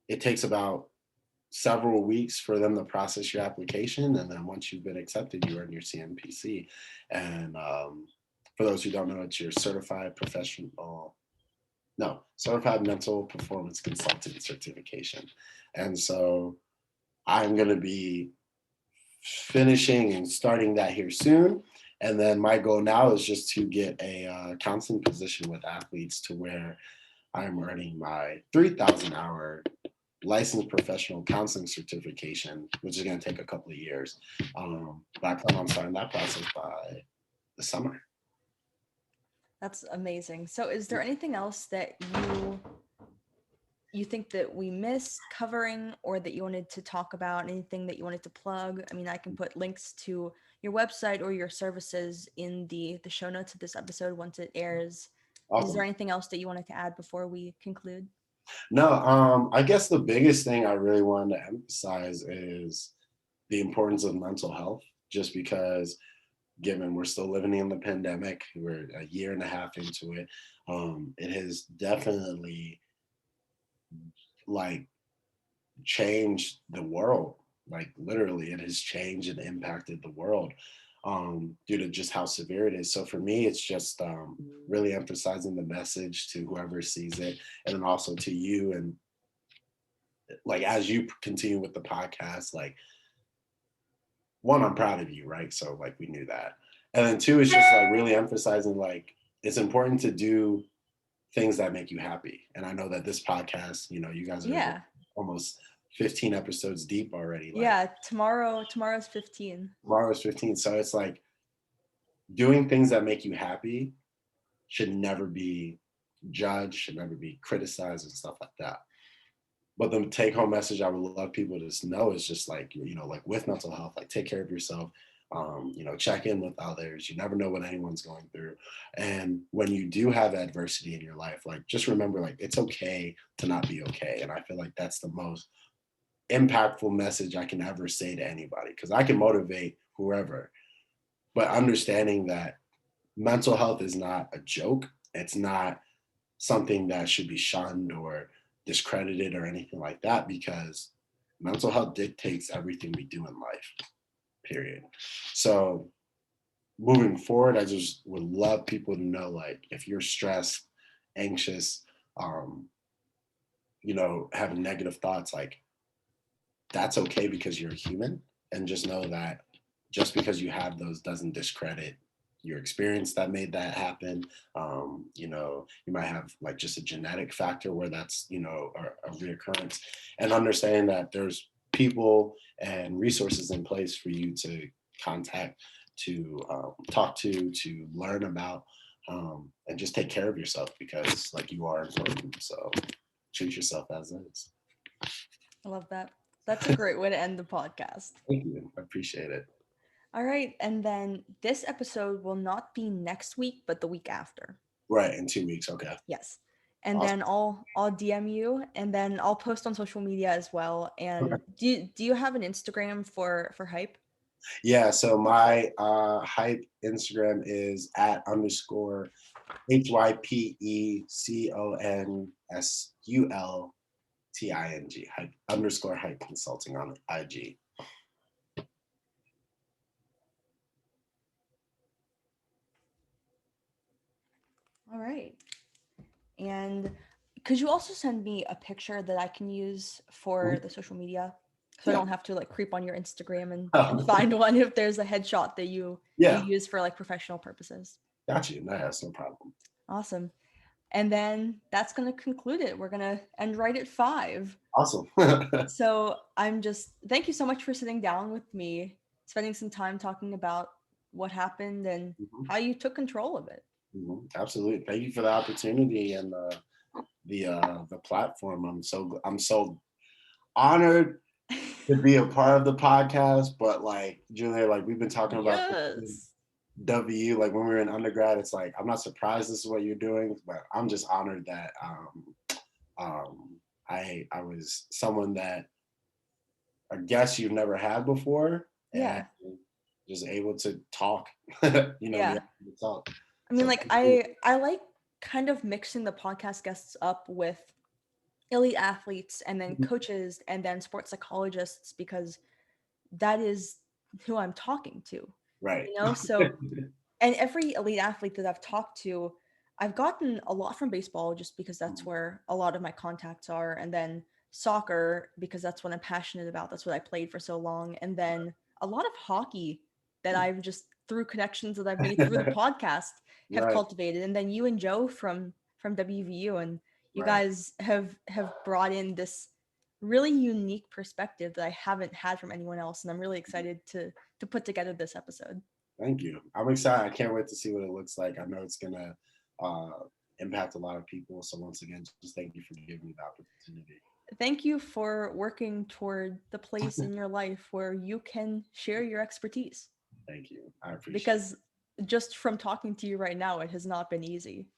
it takes about several weeks for them to process your application, and then once you've been accepted, you earn your CMPC. And for those who don't know, it's your certified mental performance consultant certification. And so I'm going to be finishing and starting that here soon. And then my goal now is just to get a counseling position with athletes to where I'm earning my 3,000 hour licensed professional counseling certification, which is going to take a couple of years. But I plan on starting that process by the summer. That's amazing. So is there anything else that you think that we missed covering or that you wanted to talk about, anything that you wanted to plug? I mean, I can put links to your website or your services in the show notes of this episode once it airs. Is there Awesome. anything else that you wanted to add before we conclude? No, I guess the biggest thing I really wanted to emphasize is the importance of mental health, just because given we're still living in the pandemic, we're a year and a half into it. It has definitely like changed the world. Like literally, it has changed and impacted the world due to just how severe it is. So for me, it's just really emphasizing the message to whoever sees it, and then also to you. And like as you continue with the podcast, like one, I'm proud of you, right? So like we knew that, and then two, it's just like really emphasizing like it's important to do things that make you happy. And I know that this podcast, you guys are Yeah. almost 15 episodes deep already. Like Yeah. Tomorrow's 15. tomorrow is 15. So it's like doing things that make you happy should never be judged, should never be criticized and stuff like that. But the take home message I would love people to know is just like, like with mental health, like take care of yourself, check in with others. You never know what anyone's going through. And when you do have adversity in your life, like just remember, like it's okay to not be okay. And I feel like that's the most impactful message I can ever say to anybody, because I can motivate whoever, but understanding that mental health is not a joke. It's not something that should be shunned or discredited or anything like that, because mental health dictates everything we do in life, period. So moving forward, I just would love people to know, like, if you're stressed, anxious, um, having negative thoughts, like that's okay because you're human. And just know that just because you have those doesn't discredit your experience that made that happen. You might have like just a genetic factor where that's, a reoccurrence, and understanding that there's people and resources in place for you to contact, to talk to learn about, and just take care of yourself, because like you are important. So treat yourself as is. I love that. That's a great way to end the podcast. Thank you. I appreciate it. All right. And then this episode will not be next week, but the week after. Right, in 2 weeks. Okay. Yes. And Awesome. then I'll DM you, and then I'll post on social media as well. Okay. And do you have an Instagram for Hype? Yeah, so my hype Instagram is at underscore HYPECONSULTING, hype underscore hype consulting on IG. All right. And could you also send me a picture that I can use for the social media, so I Yeah. don't have to like creep on your Instagram and find one if there's a headshot that you Yeah, use for like professional purposes? got you. No, that's no problem. Awesome. And then that's going to conclude it. We're going to end right at 5. Awesome. So thank you so much for sitting down with me, spending some time talking about what happened and Mhm, how you took control of it. absolutely. Thank you for the opportunity and the platform. I'm so honored to be a part of the podcast. But like Julia, like we've been talking about this since Yes. W, like when we were in undergrad. It's like I'm not surprised this is what you're doing, but I'm just honored that I was someone that I guess you've never had before, and Yeah. just able to talk. We Yeah. have to talk. I mean, So like I like kind of mixing the podcast guests up with elite athletes and then coaches and then sports psychologists, because that is who I'm talking to. right. So and every elite athlete that I've talked to, I've gotten a lot from baseball just because that's where a lot of my contacts are, and then soccer because that's what I'm passionate about. That's what I played for so long, and then a lot of hockey that I've just through connections that I've made through the podcast have Right, cultivated. And then you and Joe from WVU, and you right. guys have brought in this really unique perspective that I haven't had from anyone else, and I'm really excited to put together this episode. Thank you. I'm excited. I can't wait to see what it looks like. I know it's gonna uh, impact a lot of people. So once again, just thank you for giving me the opportunity. Thank you for working toward the place in your life where you can share your expertise, Thank you. I appreciate because just from talking to you right now, it has not been easy.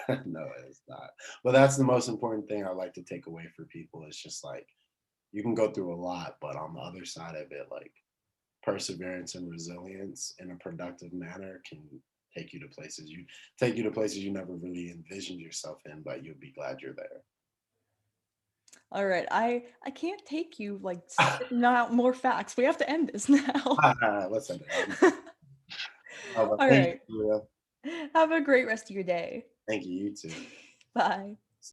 it. No, it's not. But that's the most important thing I like to take away for people. It's just like you can go through a lot, but on the other side of it, like perseverance and resilience in a productive manner can take you to places you never really envisioned yourself in, but you'll be glad you're there. All right, I can't take you like spitting out more facts. We have to end this now. Let's end it. But All thank right. you. Have a great rest of your day. Thank you. You too. Bye.